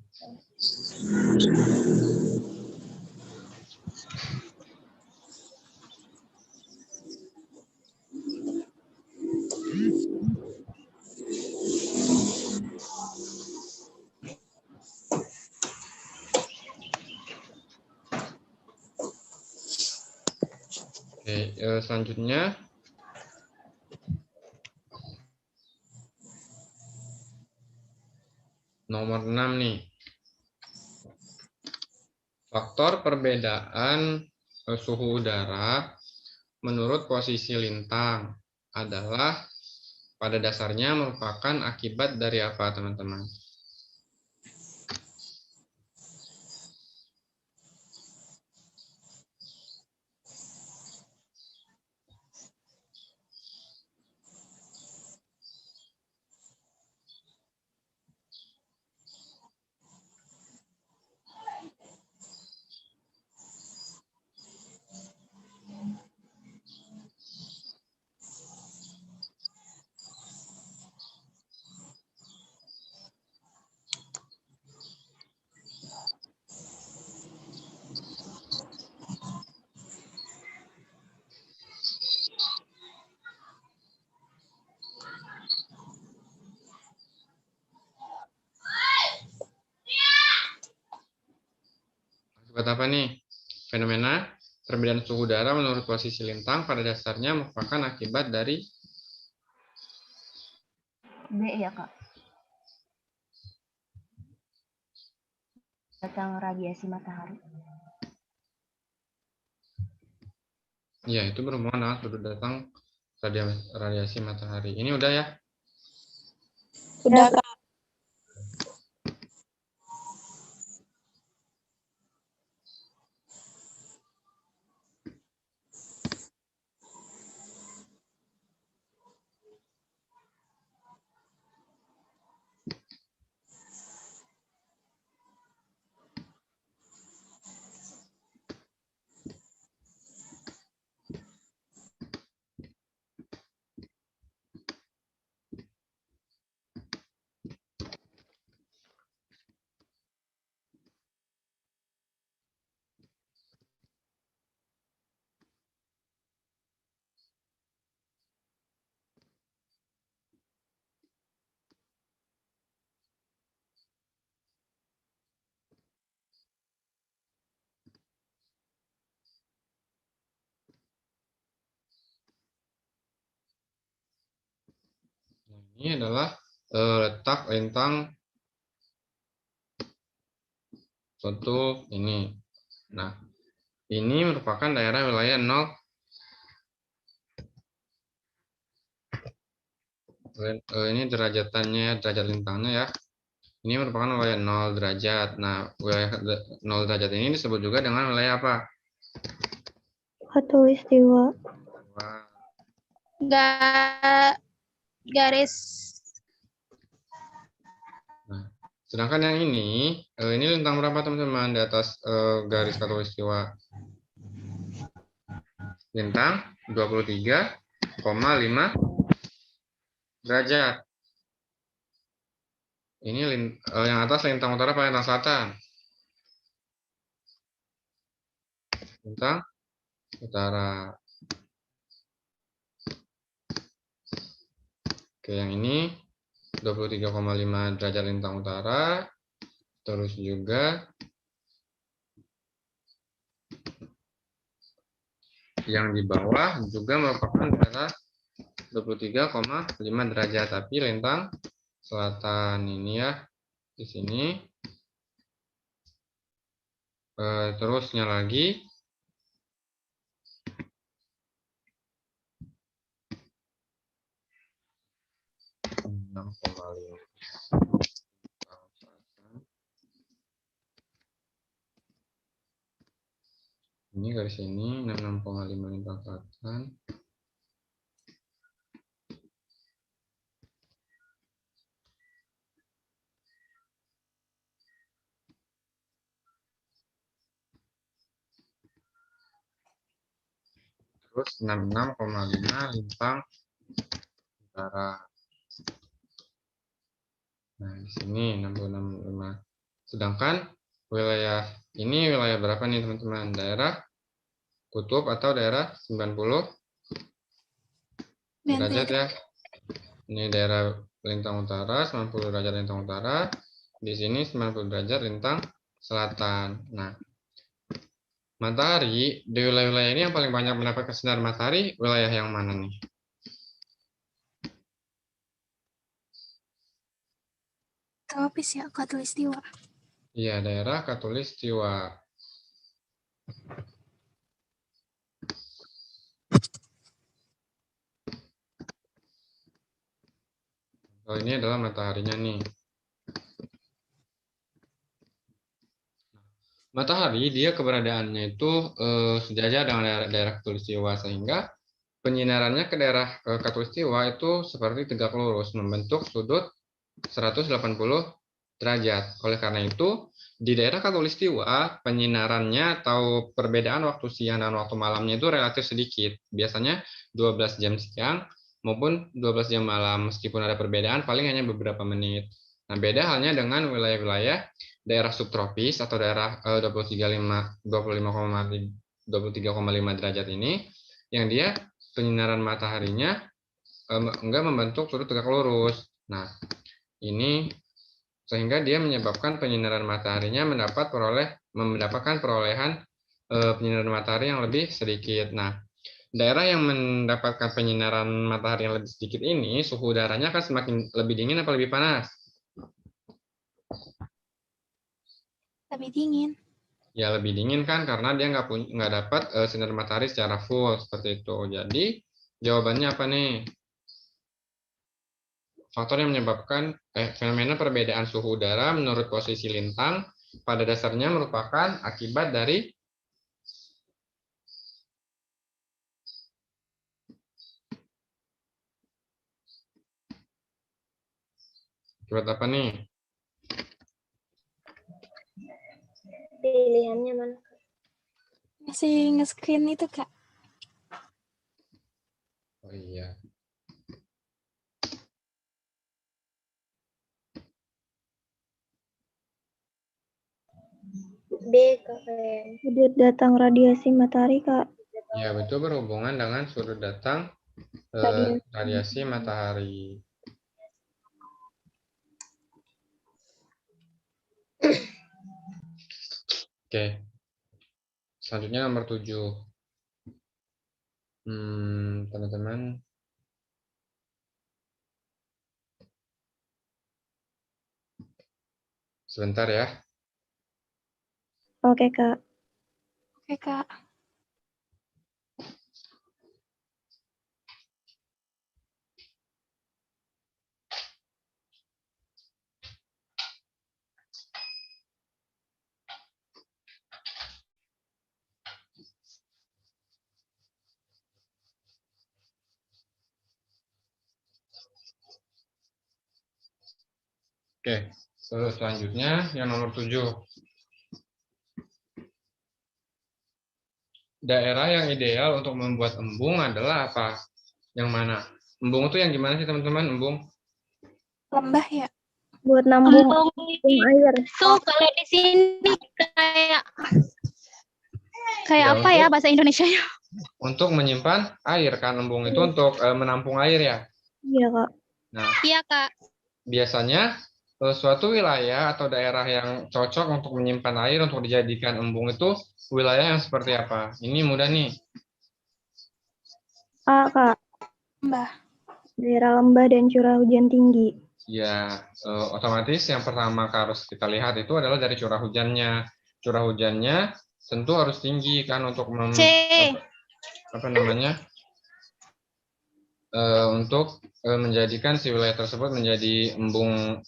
Oke, selanjutnya nomor 6 nih. Faktor perbedaan suhu udara menurut posisi lintang adalah pada dasarnya merupakan akibat dari apa, teman-teman? Akibat apa nih? Fenomena perbedaan suhu udara menurut posisi lintang pada dasarnya merupakan akibat dari B ya kak. Datang radiasi matahari. ya itu berhubungan dengan sudut datang radiasi matahari. Ini udah ya? Udah, Kak. Ini adalah letak lintang suatu ini. Nah, ini merupakan daerah wilayah 0. Ini derajatannya, derajat lintangnya ya. Ini merupakan wilayah 0 derajat. Nah, wilayah 0 derajat ini disebut juga dengan wilayah apa? Khatulistiwa. Wah, Garis. nah, sedangkan yang ini lintang berapa teman-teman di atas garis khatulistiwa? Lintang 23,5 derajat. Ini yang atas lintang utara apa lintang selatan? Lintang utara. Oke, yang ini 23,5 derajat lintang utara. Terus juga yang di bawah juga merupakan daerah 23,5 derajat. Tapi lintang selatan ini ya, di sini. Terusnya lagi. Ini garis ini 66,5 lintang selatan. Terus 66,5 lintang utara. Nah, di sini 66,5. Sedangkan wilayah ini wilayah berapa nih teman-teman? Daerah kutub atau daerah 90 derajat ya. Ini daerah lintang utara, 90 derajat lintang utara. Di sini 90 derajat lintang selatan. Nah, matahari di wilayah-wilayah ini yang paling banyak mendapatkan sinar matahari wilayah yang mana nih? Tropis ya, khatulistiwa. Iya, daerah khatulistiwa. Kalau ini adalah mataharinya nih. Matahari dia keberadaannya itu sejajar dengan daerah khatulistiwa, sehingga penyinarannya ke daerah khatulistiwa itu seperti tegak lurus membentuk sudut 180 derajat. Oleh karena itu di daerah khatulistiwa penyinarannya atau perbedaan waktu siang dan waktu malamnya itu relatif sedikit. Biasanya 12 jam siang maupun 12 jam malam, meskipun ada perbedaan paling hanya beberapa menit. Nah, beda halnya dengan wilayah-wilayah daerah subtropis atau daerah 23,5 derajat ini, yang dia penyinaran mataharinya enggak membentuk sudut tegak lurus. Nah, ini sehingga dia menyebabkan penyinaran mataharinya mendapatkan perolehan penyinaran matahari yang lebih sedikit. Nah, daerah yang mendapatkan penyinaran matahari yang lebih sedikit ini, suhu udaranya akan semakin lebih dingin atau lebih panas? Lebih dingin. Ya, lebih dingin kan, karena dia nggak dapat sinar matahari secara full seperti itu. Jadi jawabannya apa nih? Faktor yang menyebabkan fenomena perbedaan suhu udara menurut posisi lintang pada dasarnya merupakan akibat dari apa nih? Pilihannya mana? Masih nge-screen itu, Kak. Oh iya. B, Kak. Sudut datang radiasi matahari, Kak. Ya, betul, berhubungan dengan sudut datang radiasi matahari. Oke. Selanjutnya nomor 7. Teman-teman. Sebentar ya. Oke, Kak. Oke, Kak. Oke. Terus selanjutnya yang nomor 7. Daerah yang ideal untuk membuat embung adalah apa? Yang mana? Embung itu yang gimana sih teman-teman? Embung? Lembah ya. Buat nambung air. Tuh kalau di sini kayak Ya, apa ya bahasa Indonesianya? Untuk menyimpan air kan, embung itu untuk menampung air ya. Iya, Kak. Nah, Iya, Kak. biasanya suatu wilayah atau daerah yang cocok untuk menyimpan air untuk dijadikan embung itu wilayah yang seperti apa? Ini mudah nih. A, Kak. Lembah. daerah lembah dan curah hujan tinggi. Ya, otomatis yang pertama harus kita lihat itu adalah dari curah hujannya. Curah hujannya tentu harus tinggi kan untuk apa namanya? Untuk menjadikan si wilayah tersebut menjadi embung.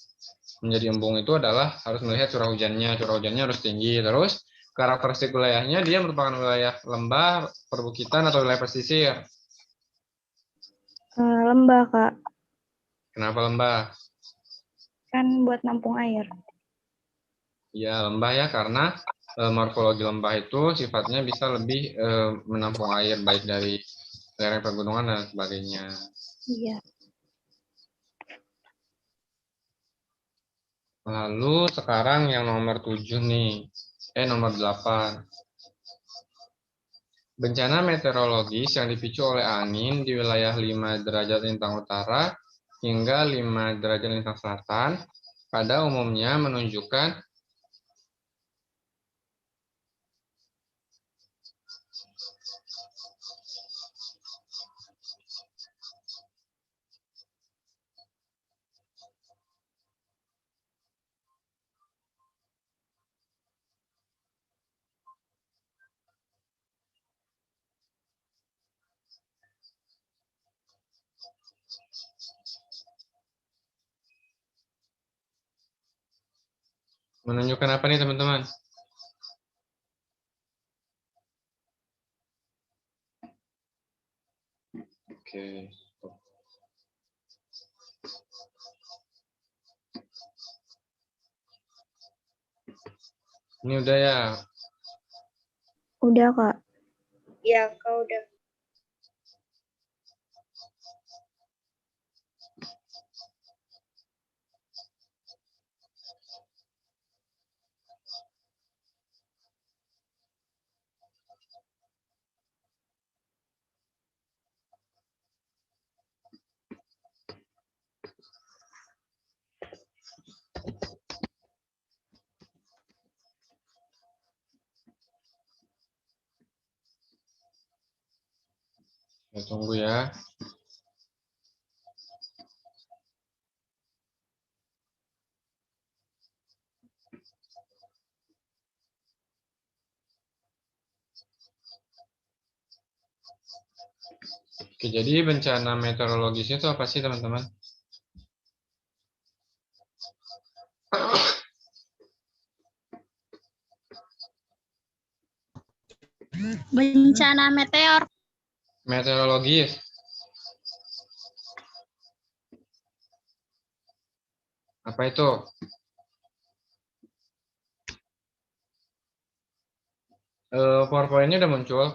Menjadi embung itu adalah harus melihat curah hujannya. Curah hujannya harus tinggi. Terus karakteristik wilayahnya dia merupakan wilayah lembah, perbukitan atau wilayah pesisir. Lembah, Kak. Kenapa lembah? Kan buat nampung air. Ya, lembah ya karena morfologi lembah itu sifatnya bisa lebih menampung air baik dari lereng pegunungan dan sebagainya. Iya. Lalu sekarang yang nomor 7 nih. Nomor 8. Bencana meteorologis yang dipicu oleh angin di wilayah 5 derajat lintang utara hingga 5 derajat lintang selatan pada umumnya menunjukkan apa nih teman-teman? Oke. Ini udah ya. Udah, Kak. Ya, Kak udah. Ya, tunggu ya. Oke, jadi bencana meteorologis itu apa sih teman-teman? Bencana meteor. Meteorologis. Apa itu? PowerPoint-nya udah muncul.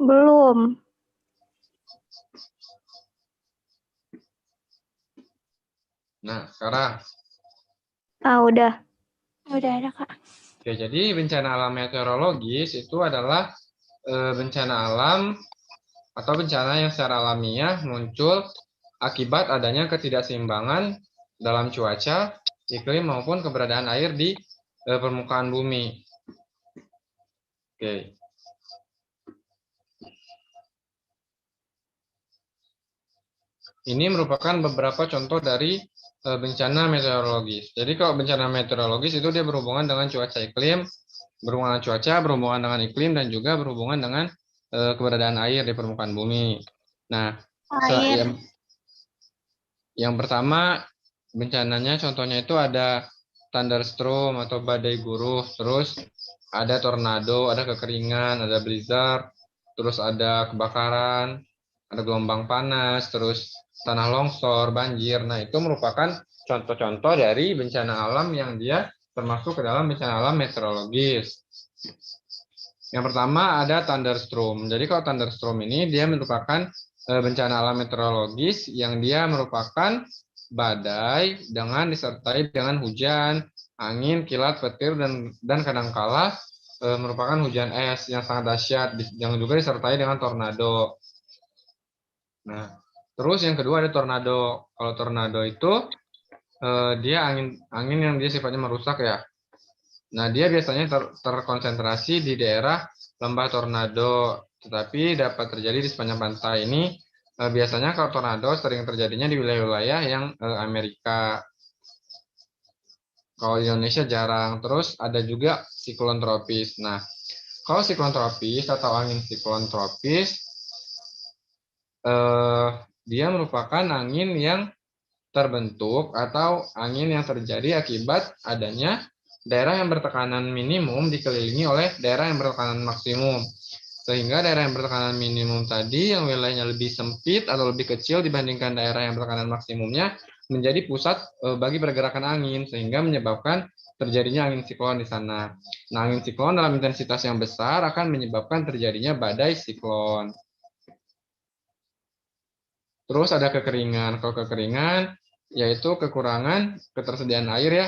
Belum. Nah, sekarang. Udah. Udah ada, Kak. Oke, jadi bencana alam meteorologis itu adalah bencana alam atau bencana yang secara alamiah muncul akibat adanya ketidakseimbangan dalam cuaca, iklim maupun keberadaan air di permukaan bumi. Oke. Ini merupakan beberapa contoh dari bencana meteorologis. Jadi kalau bencana meteorologis itu dia berhubungan dengan cuaca iklim, berhubungan dengan cuaca, berhubungan dengan iklim, dan juga berhubungan dengan keberadaan air di permukaan bumi. Nah, yang pertama bencananya contohnya itu ada thunderstorm atau badai guruf, terus ada tornado, ada kekeringan, ada blizzard, terus ada kebakaran, ada gelombang panas, terus tanah longsor, banjir. Nah, itu merupakan contoh-contoh dari bencana alam yang dia termasuk ke dalam bencana alam meteorologis. Yang pertama ada thunderstorm. Jadi kalau thunderstorm ini dia merupakan bencana alam meteorologis yang dia merupakan badai dengan disertai dengan hujan, angin, kilat, petir, dan kadangkala merupakan hujan es yang sangat dahsyat, yang juga disertai dengan tornado. Nah, terus yang kedua ada tornado. Kalau tornado itu dia angin yang dia sifatnya merusak ya. Nah, dia biasanya terkonsentrasi di daerah lembah tornado, tetapi dapat terjadi di sepanjang pantai ini Biasanya kalau tornado sering terjadinya di wilayah-wilayah yang Amerika. Kalau di Indonesia jarang. Terus ada juga siklon tropis. Nah, kalau siklon tropis atau angin siklon tropis, dia merupakan angin yang terbentuk atau angin yang terjadi akibat adanya daerah yang bertekanan minimum dikelilingi oleh daerah yang bertekanan maksimum. Sehingga daerah yang bertekanan minimum tadi yang wilayahnya lebih sempit atau lebih kecil dibandingkan daerah yang bertekanan maksimumnya menjadi pusat bagi pergerakan angin sehingga menyebabkan terjadinya angin siklon di sana. Nah, angin siklon dalam intensitas yang besar akan menyebabkan terjadinya badai siklon. Terus ada kekeringan. Kalau kekeringan yaitu kekurangan ketersediaan air ya.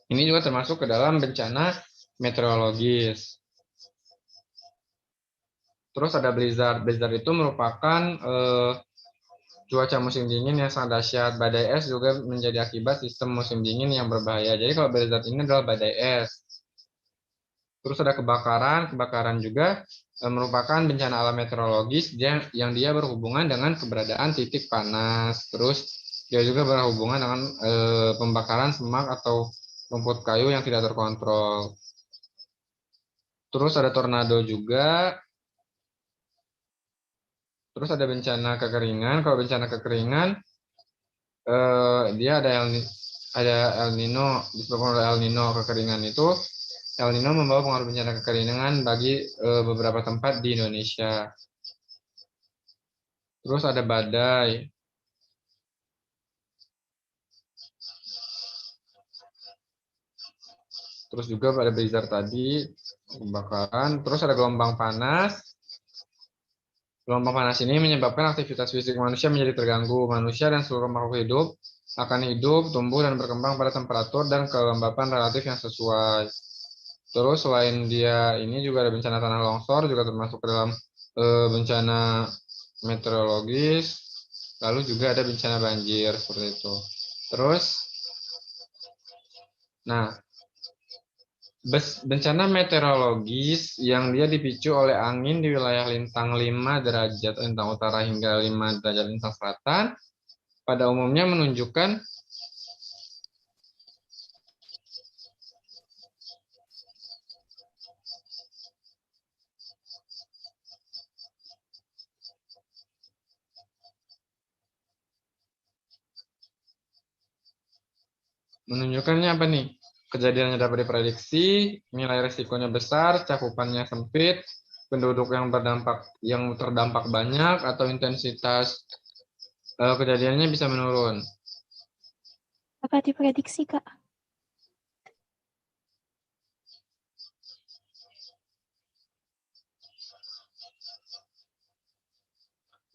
Ini juga termasuk ke dalam bencana meteorologis. Terus ada blizzard. Blizzard itu merupakan cuaca musim dingin yang sangat dahsyat. Badai es juga menjadi akibat sistem musim dingin yang berbahaya. Jadi kalau blizzard ini adalah badai es. Terus ada kebakaran. Kebakaran juga merupakan bencana alam meteorologis yang dia berhubungan dengan keberadaan titik panas. Terus dia juga berhubungan dengan pembakaran semak atau rumput kayu yang tidak terkontrol. Terus ada tornado juga. Terus ada bencana kekeringan. Kalau bencana kekeringan, dia ada El Nino, disebabkan oleh El Nino. Kekeringan itu, El Nino membawa pengaruh bencana kekeringan bagi beberapa tempat di Indonesia. Terus ada badai. Terus juga pada blizzard tadi, kebakaran. Terus ada gelombang panas. Gelombang panas ini menyebabkan aktivitas fisik manusia menjadi terganggu. Manusia dan seluruh makhluk hidup akan hidup, tumbuh, dan berkembang pada temperatur dan kelembapan relatif yang sesuai. Terus selain dia ini juga ada bencana tanah longsor, juga termasuk ke dalam bencana meteorologis. Lalu juga ada bencana banjir, seperti itu. Terus, nah, bencana meteorologis yang dia dipicu oleh angin di wilayah lintang 5 derajat lintang utara hingga 5 derajat lintang selatan pada umumnya menunjukkan menunjukkannya apa nih? Kejadiannya dapat diprediksi, nilai risikonya besar, cakupannya sempit, penduduk yang terdampak banyak, atau intensitas kejadiannya bisa menurun. Dapat diprediksi, Kak.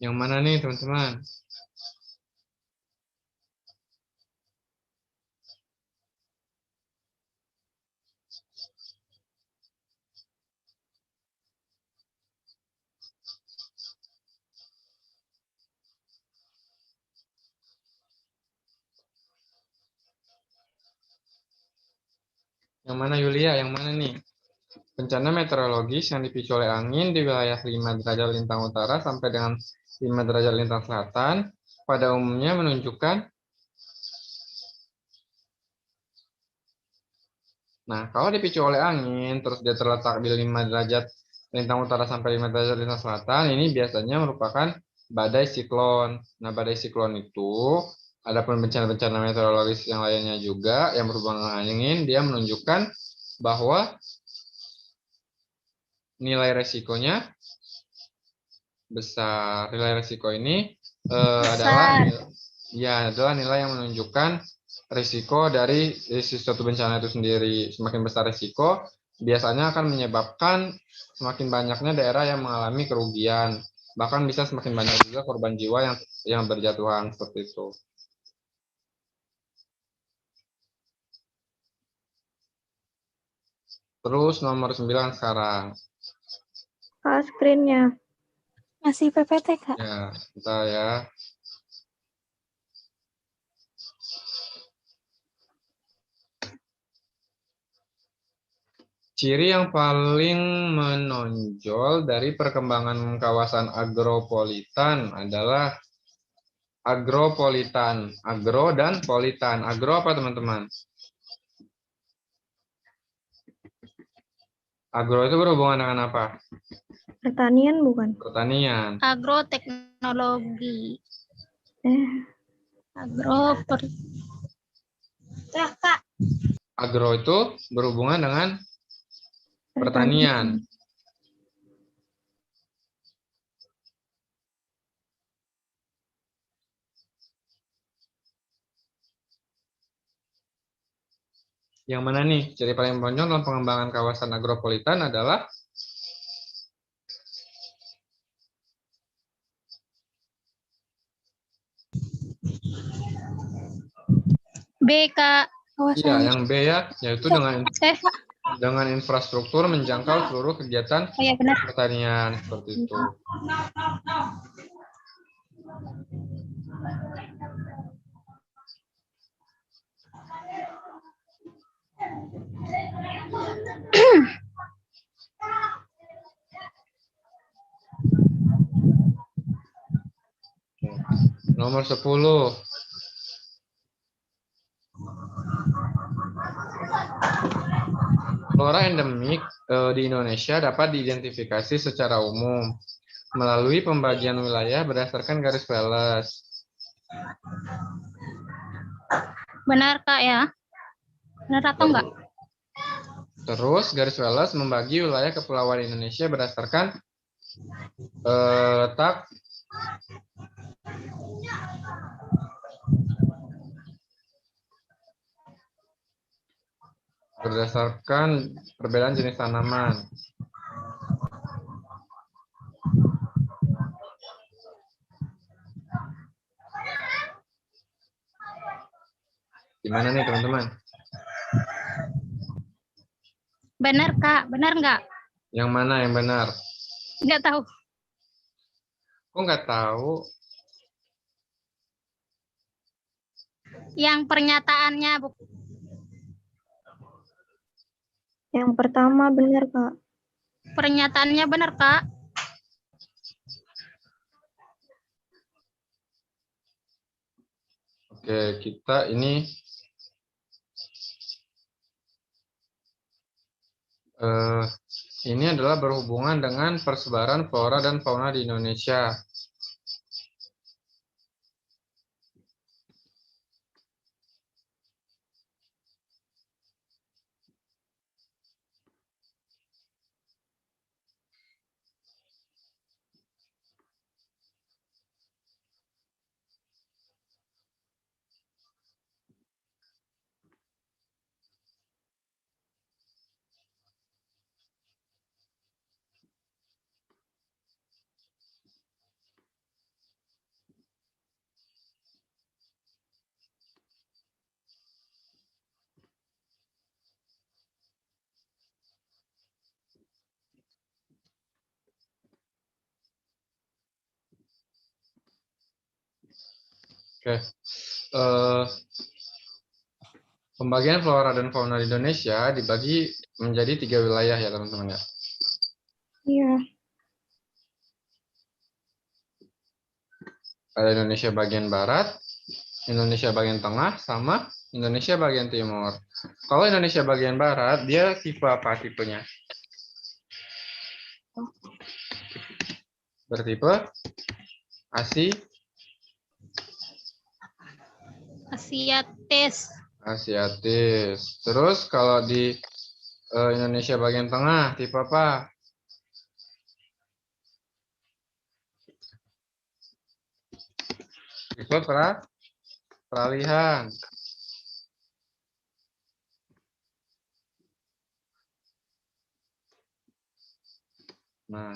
Yang mana nih, teman-teman? Yang mana Yulia? Yang mana nih? Bencana meteorologis yang dipicu oleh angin di wilayah 5 derajat lintang utara sampai dengan 5 derajat lintang selatan pada umumnya menunjukkan. Nah, kalau dipicu oleh angin terus dia terletak di 5 derajat lintang utara sampai 5 derajat lintang selatan, ini biasanya merupakan badai siklon. Nah, badai siklon itu ada bencana-bencana meteorologis yang lainnya juga yang berhubungan dengan angin, dia menunjukkan bahwa nilai resikonya besar. Nilai resiko ini adalah nilai yang menunjukkan risiko dari suatu bencana itu sendiri. Semakin besar risiko, biasanya akan menyebabkan semakin banyaknya daerah yang mengalami kerugian. Bahkan bisa semakin banyak juga korban jiwa yang berjatuhan seperti itu. Terus nomor 9 sekarang. Screen-nya. Masih PPT, Kak. Ya, kita ya. Ciri yang paling menonjol dari perkembangan kawasan agropolitan adalah agropolitan. Agro dan politan. Agro apa teman-teman? Agro itu berhubungan dengan apa? Pertanian bukan? Pertanian. Agroteknologi. Eh, Agro per... Ya, Kak. Agro itu berhubungan dengan pertanian. Yang mana nih? Ciri paling menonjol dalam pengembangan kawasan agropolitan adalah B, Kak. iya, yang B ya, yaitu dengan infrastruktur menjangkau seluruh kegiatan Oh ya, benar. pertanian seperti itu. Nomor 10. Flora endemik di Indonesia dapat diidentifikasi secara umum melalui pembagian wilayah berdasarkan garis Wallace. Benar, Kak ya. Benar atau enggak? Terus garis Wallace membagi wilayah kepulauan Indonesia berdasarkan letak berdasarkan perbedaan jenis tanaman. Gimana nih teman-teman? Benar, Kak. Benar enggak? Yang mana yang benar? Enggak tahu. Kok nggak tahu? Yang pernyataannya Yang pertama benar, Kak. pernyataannya benar, Kak. Oke, kita ini adalah berhubungan dengan persebaran flora dan fauna di Indonesia. Oke. Pembagian flora dan fauna di Indonesia dibagi menjadi 3 wilayah ya teman-teman ya. Iya. Ada Indonesia bagian barat, Indonesia bagian tengah, sama Indonesia bagian timur. Kalau Indonesia bagian barat, dia tipe apa tipenya? Bertipe Asiatis. Asiatis. Terus kalau di Indonesia bagian tengah, tipe apa? Tipe peralihan. Nah,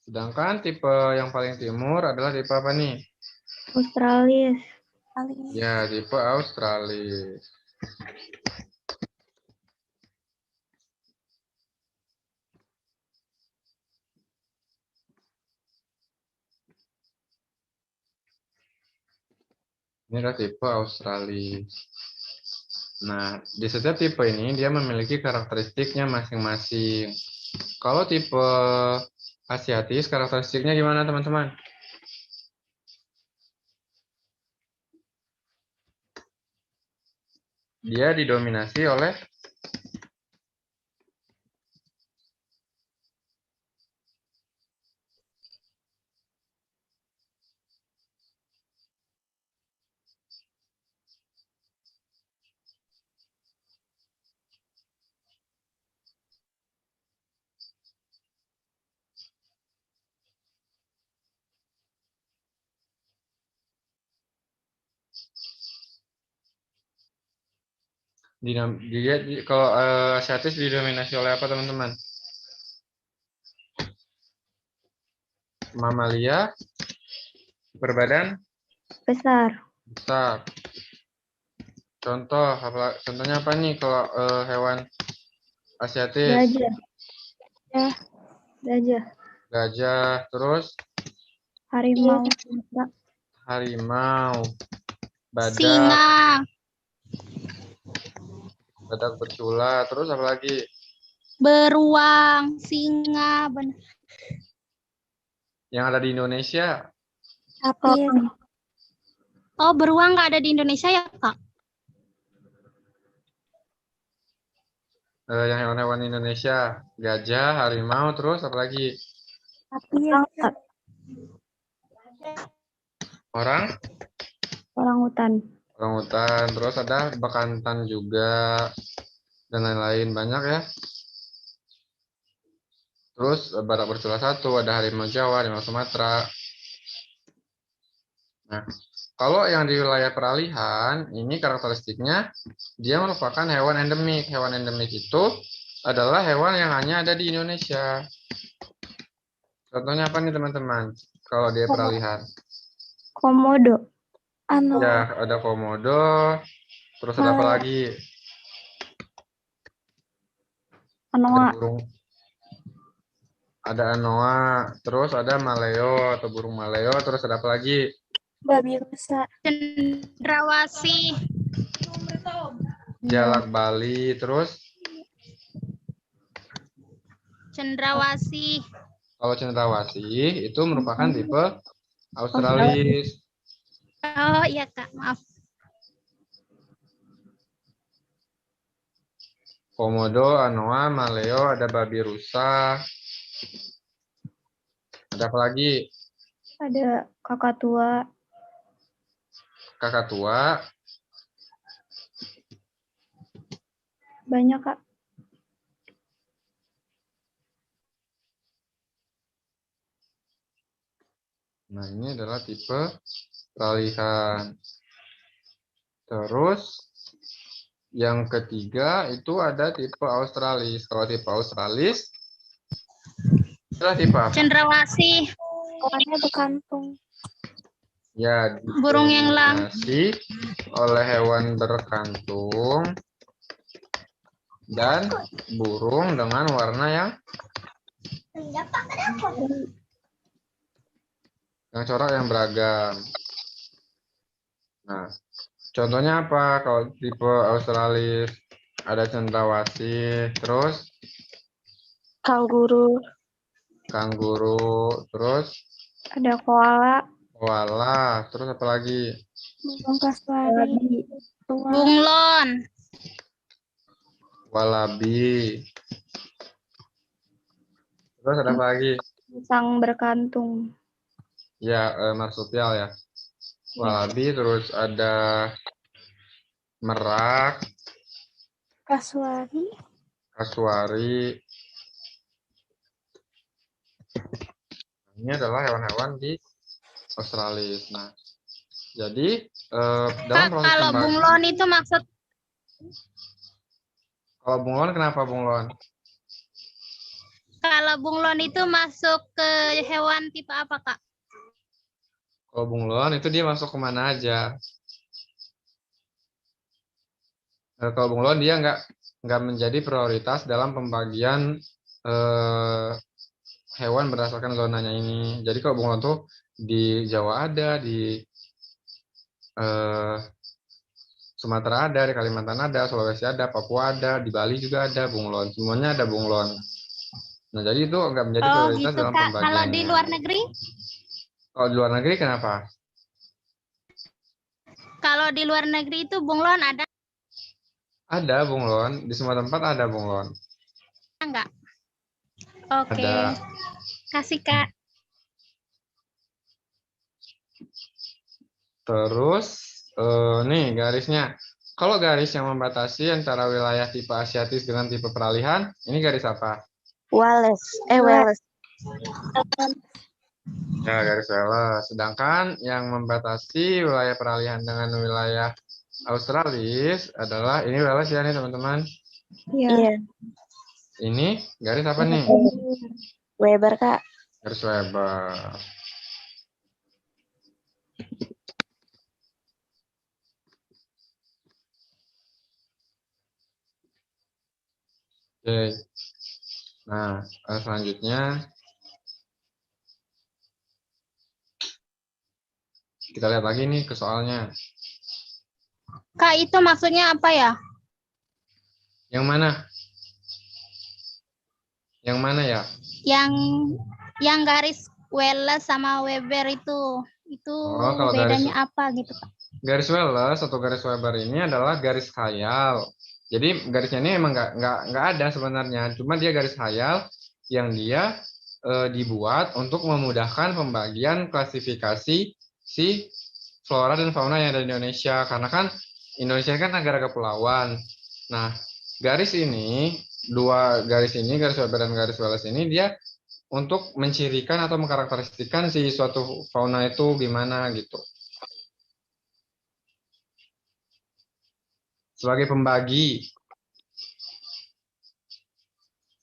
sedangkan tipe yang paling timur adalah tipe apa nih? Australis. Ya, tipe Australis. Ini adalah tipe Australis. Nah, di setiap tipe ini dia memiliki karakteristiknya masing-masing. Kalau tipe asiatis, karakteristiknya gimana teman-teman? Dia didominasi oleh kalau asiatis didominasi oleh apa teman-teman? Mamalia berbadan Besar. besar. Contohnya apa nih kalau hewan asiatis? Gajah. Ya, gajah. Gajah, terus Harimau. harimau, badak, Singa, badak bercula, terus apa lagi? beruang, singa, benar. Yang ada di Indonesia? Sapi. Oh, beruang nggak ada di Indonesia ya, Kak? Yang hewan-hewan Indonesia, gajah, harimau, terus apa lagi? Sapi. Orang Orangutan. terus ada bekantan juga, dan lain-lain banyak ya. Terus badak bercula 1, ada harimau Jawa, harimau Sumatera. Nah, kalau yang di wilayah peralihan, ini karakteristiknya dia merupakan hewan endemik. Hewan endemik itu adalah hewan yang hanya ada di Indonesia. Contohnya apa nih teman-teman? Kalau dia peralihan. Komodo. Ya, ada komodo. Terus ada apa lagi? Anoa. Ada anoa. Terus ada maleo atau burung maleo. Terus ada apa lagi? Babi rusa. Cendrawasih, Jalak Bali. Terus cendrawasih. kalau cendrawasih itu merupakan tipe Australis. Oh iya, Kak, maaf. Komodo, anoa, maleo, ada babi rusa. Ada apa lagi? Ada kakatua. Kakatua. Banyak, Kak. Nah, ini adalah tipe peralihan. Terus yang ketiga itu ada tipe Australis. Kalau tipe Australis adalah tipe apa? Cendrawasih, Orangnya berkantung. Ya, burung yang lang. didominasi oleh hewan berkantung dan burung dengan warna yang corak yang beragam. Nah, contohnya apa? Kalau tipe Australis ada cendrawasih, terus Kanguru. terus Ada koala. koala, terus apa lagi? Burung kasuari. Bunglon, Walabi. Terus ada apa lagi? Sang berkantung. Ya, marsupial ya. Walabi, terus ada merak, Kasuari. kasuari. Ini adalah hewan-hewan di Australia. Nah, jadi dalam Kak, proses kalau pembagian. bunglon itu maksud Kalau bunglon, kenapa bunglon? kalau bunglon itu masuk ke hewan tipe apa, Kak? Kalau bunglon itu dia masuk kemana aja. Kalau bunglon dia nggak menjadi prioritas dalam pembagian hewan berdasarkan zonanya ini. Jadi kalau bunglon tuh di Jawa ada, di Sumatera ada, di Kalimantan ada, Sulawesi ada, Papua ada, di Bali juga ada bunglon. Semuanya ada bunglon. Nah, jadi itu nggak menjadi Oh prioritas gitu dalam Kak. Kalau di pembagiannya. luar negeri? Kalau di luar negeri kenapa? Kalau di luar negeri itu bunglon ada Ada bunglon, di semua tempat ada bunglon. nggak? Oke. Ada. Kasih Kak. Terus nih garisnya. Kalau garis yang membatasi antara wilayah tipe Asiatis dengan tipe peralihan, ini garis apa? Wallace. Ya, garis Wallace. Sedangkan yang membatasi wilayah peralihan dengan wilayah Australis adalah ini Wallace ya nih teman-teman. Iya. Ini garis apa nih? Weber, Kak. Garis Weber. Oke. Nah, selanjutnya kita lihat lagi nih ke soalnya. Kak itu maksudnya apa ya? Yang mana? Yang mana ya? Yang garis Wallace sama Weber itu kalau bedanya apa gitu Kak? Garis Wallace atau garis Weber ini adalah garis khayal. Jadi garisnya ini emang nggak ada sebenarnya, cuma dia garis khayal yang dia dibuat untuk memudahkan pembagian klasifikasi si flora dan fauna yang ada di Indonesia. Karena kan Indonesia kan negara kepulauan. Nah, garis ini, dua garis ini, garis Weber dan garis Wallace ini dia untuk mencirikan atau mengkarakteristikkan si suatu fauna itu gimana gitu. Sebagai pembagi,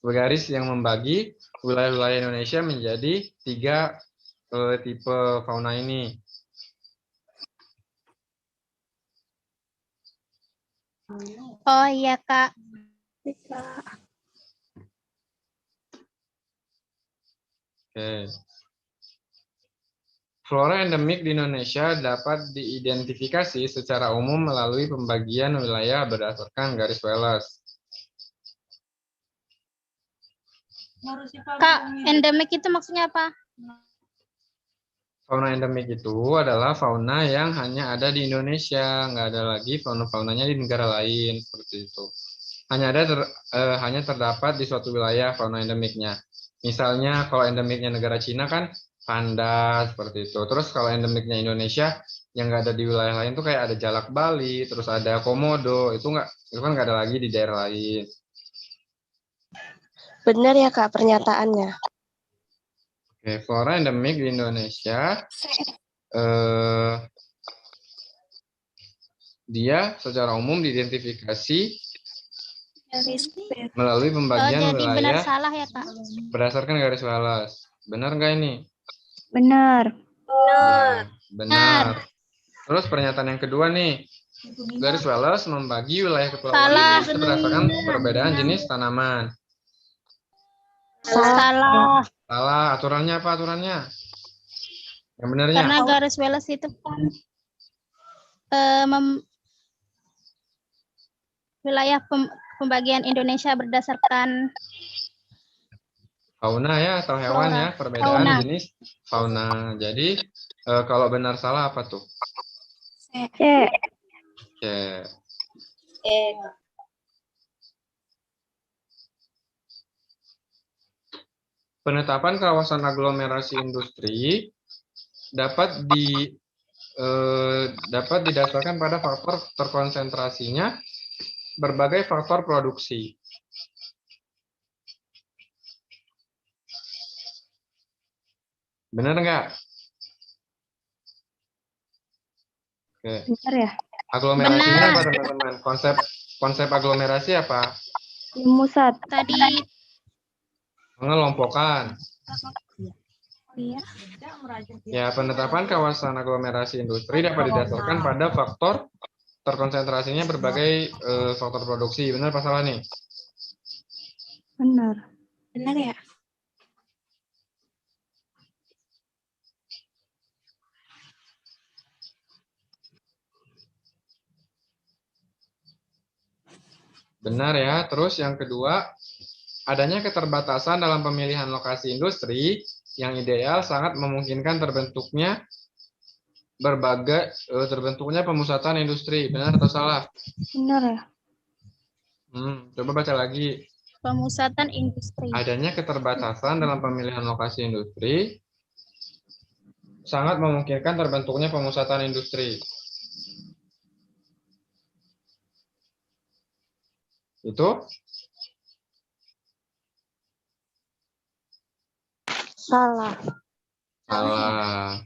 garis yang membagi wilayah-wilayah Indonesia menjadi 3 tipe fauna ini. Oh iya Kak. Oke. Flora endemik di Indonesia dapat diidentifikasi secara umum melalui pembagian wilayah berdasarkan garis Wallace. Kak, endemik itu maksudnya apa? Fauna endemik itu adalah fauna yang hanya ada di Indonesia, nggak ada lagi fauna-faunanya di negara lain seperti itu. Hanya terdapat di suatu wilayah fauna endemiknya. Misalnya kalau endemiknya negara Cina kan panda seperti itu. Terus kalau endemiknya Indonesia yang nggak ada di wilayah lain tuh kayak ada jalak Bali, terus ada komodo, itu kan nggak ada lagi di daerah lain. Benar ya, Kak, pernyataannya. Oke, flora endemik di Indonesia dia secara umum diidentifikasi melalui pembagian jadi wilayah benar salah ya Kak? berdasarkan garis Wallace. Benar nggak ini? Benar. Ya, benar. Terus pernyataan yang kedua nih. Garis Wallace membagi wilayah kepulauan Indonesia berdasarkan perbedaan jenis tanaman. Salah. Salah. Aturannya apa aturannya? Yang benarnya? Karena garis Wallace itu kan wilayah pembagian Indonesia berdasarkan Fauna ya atau hewan ya, perbedaan fauna. jenis fauna. Jadi kalau benar salah apa tuh? C. Oke. Penetapan kawasan aglomerasi industri dapat didasarkan pada faktor terkonsentrasinya berbagai faktor produksi. Benar nggak? Oke. Benar ya? Aglomerasinya apa teman-teman? Konsep aglomerasi apa? Musat. Tadi Mengelompokkan. iya. Ya, penetapan kawasan aglomerasi industri dapat didasarkan pada faktor terkonsentrasinya berbagai faktor produksi. Benar apa salah nih? Benar. Benar ya? Benar ya. Terus yang kedua, adanya keterbatasan dalam pemilihan lokasi industri yang ideal sangat memungkinkan terbentuknya pemusatan industri. Benar atau salah? Benar ya? Coba baca lagi. Pemusatan industri. Adanya keterbatasan dalam pemilihan lokasi industri sangat memungkinkan terbentuknya pemusatan industri. Itu Salah. salah.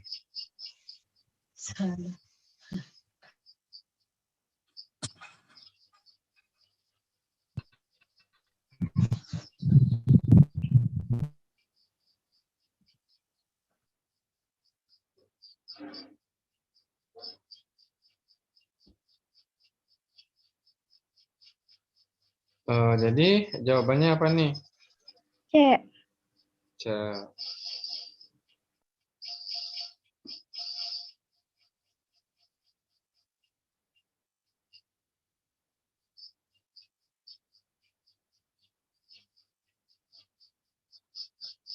Jadi jawabannya apa nih? C. C.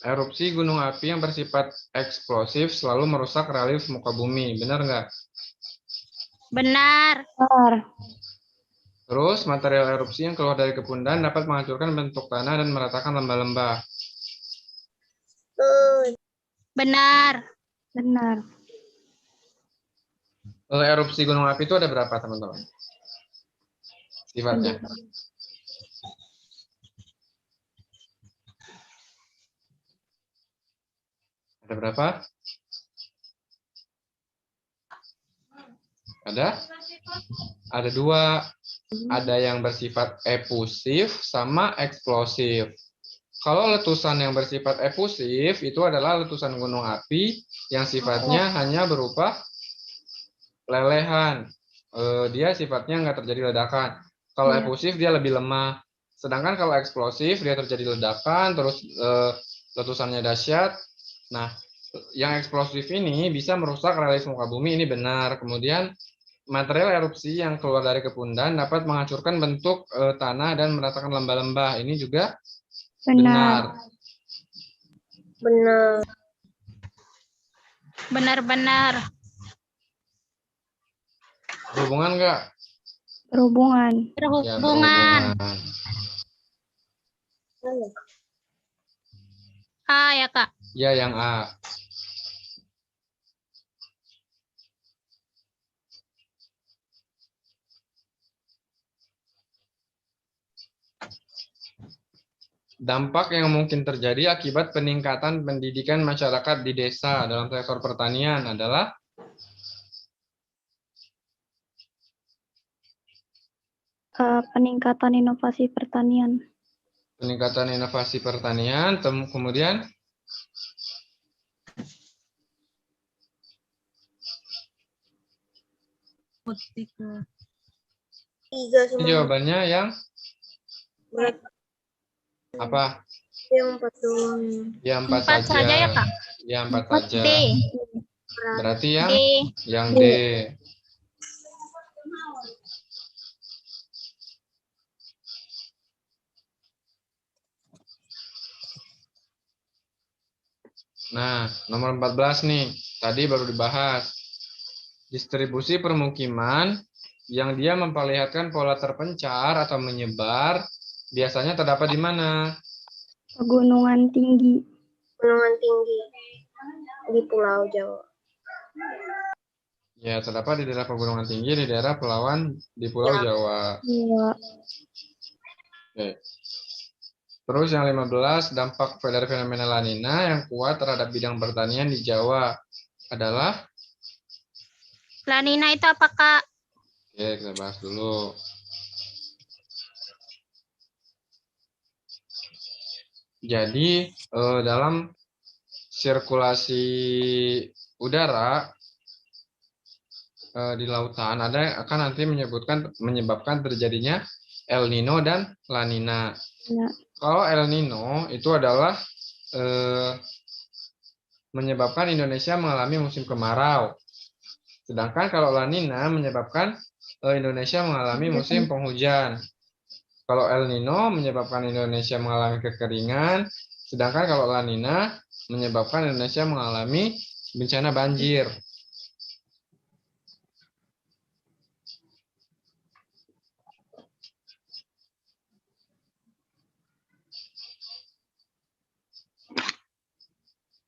Erupsi gunung api yang bersifat eksplosif selalu merusak relief muka bumi. Benar nggak? Benar. Benar. Terus, material erupsi yang keluar dari kepundan dapat menghancurkan bentuk tanah dan meratakan lembah-lembah. Benar. Benar. Erupsi gunung api itu ada berapa, teman-teman? Sifatnya. Ada berapa? Ada dua. Ada yang bersifat efusif sama eksplosif. Kalau letusan yang bersifat efusif itu adalah letusan gunung api yang sifatnya hanya berupa lelehan. Dia sifatnya nggak terjadi ledakan. Kalau efusif dia lebih lemah. Sedangkan kalau eksplosif dia terjadi ledakan, terus letusannya dahsyat. Nah, yang eksplosif ini bisa merusak relief muka bumi, ini benar. Kemudian material erupsi yang keluar dari kepundan dapat menghancurkan bentuk tanah dan meratakan lembah-lembah. Ini juga benar. Benar-benar. Berhubungan nggak? Berhubungan. Ya, Berhubungan. A ya, Kak. Ya, yang A. Dampak yang mungkin terjadi akibat peningkatan pendidikan masyarakat di desa dalam sektor pertanian adalah Peningkatan inovasi pertanian. peningkatan inovasi pertanian, kemudian ini jawabannya yang apa? Yang 4 4 saja ya, Kak. Ya, 4 saja. D. Berarti D. yang D. Nah, nomor 14 nih. Tadi baru dibahas. Distribusi permukiman yang dia memperlihatkan pola terpencar atau menyebar biasanya terdapat di mana? Pegunungan tinggi. Di Pulau Jawa. Ya, terdapat di daerah pegunungan tinggi di daerah di Pulau Jawa. Iya. Oke. Terus yang 15, dampak dari fenomena La Nina yang kuat terhadap bidang pertanian di Jawa adalah? La Nina itu apa, Kak? Oke, kita bahas dulu. Jadi, dalam sirkulasi udara di lautan akan nanti menyebabkan terjadinya El Nino dan La Nina. Ya. Kalau El Nino itu adalah menyebabkan Indonesia mengalami musim kemarau. Sedangkan kalau La Nina menyebabkan Indonesia mengalami musim penghujan. Kalau El Nino menyebabkan Indonesia mengalami kekeringan, sedangkan kalau La Nina menyebabkan Indonesia mengalami bencana banjir.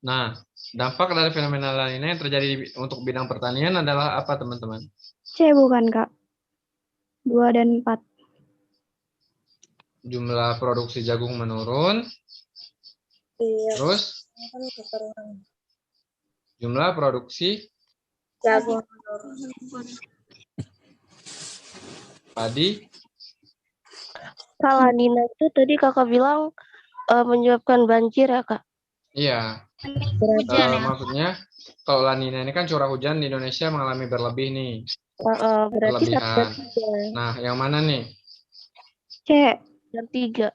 Nah, dampak dari fenomena La Nina yang terjadi untuk bidang pertanian adalah apa, teman-teman? C bukan, Kak. 2 dan 4. Jumlah produksi jagung menurun, Iya, terus kan kekurangan jumlah produksi jagung. padi. Kalau Nina itu tadi kakak bilang menyebabkan banjir ya kak? Iya, Hujan ya. maksudnya kalau La Nina ini kan curah hujan di Indonesia mengalami berlebih nih, Berarti 1 dan berlebihan. 3. Nah, yang mana nih? C. Dan 3.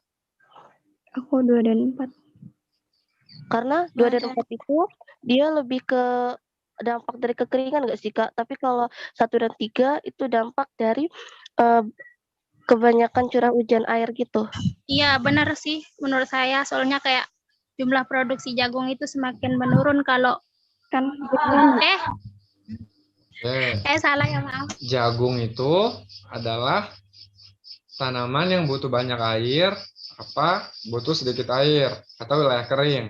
Aku 2 dan 4. Karena 2 dan 4 itu dia lebih ke dampak dari kekeringan nggak sih kak? Tapi kalau 1 dan 3 itu dampak dari kebanyakan curah hujan air gitu. Iya, benar sih menurut saya. Soalnya kayak jumlah produksi jagung itu semakin menurun kalau Kan salah ya, maaf. Jagung itu adalah tanaman yang butuh banyak air, butuh sedikit air, atau wilayah kering.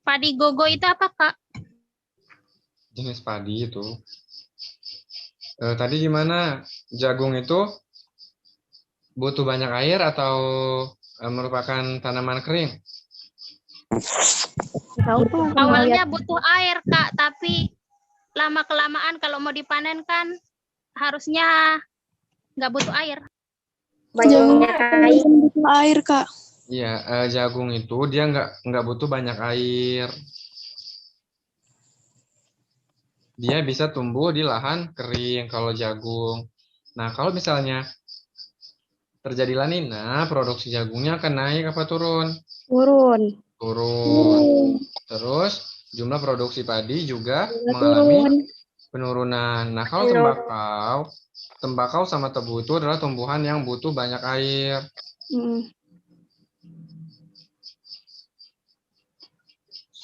Padi gogo itu apa, Kak? Jenis padi itu. Tadi gimana? Jagung itu butuh banyak air atau merupakan tanaman kering? Awalnya butuh air, Kak, tapi lama-kelamaan kalau mau dipanen kan harusnya nggak butuh air. Banyaknya air. Butuh air kak. Iya, jagung itu dia nggak butuh banyak air. Dia bisa tumbuh di lahan kering kalau jagung. Nah, kalau misalnya terjadi La Nina, produksi jagungnya akan naik apa turun? Turun. Turun. Terus jumlah produksi padi juga mengalami penurunan. Nah, kalau tembakau sama tebu itu adalah tumbuhan yang butuh banyak air.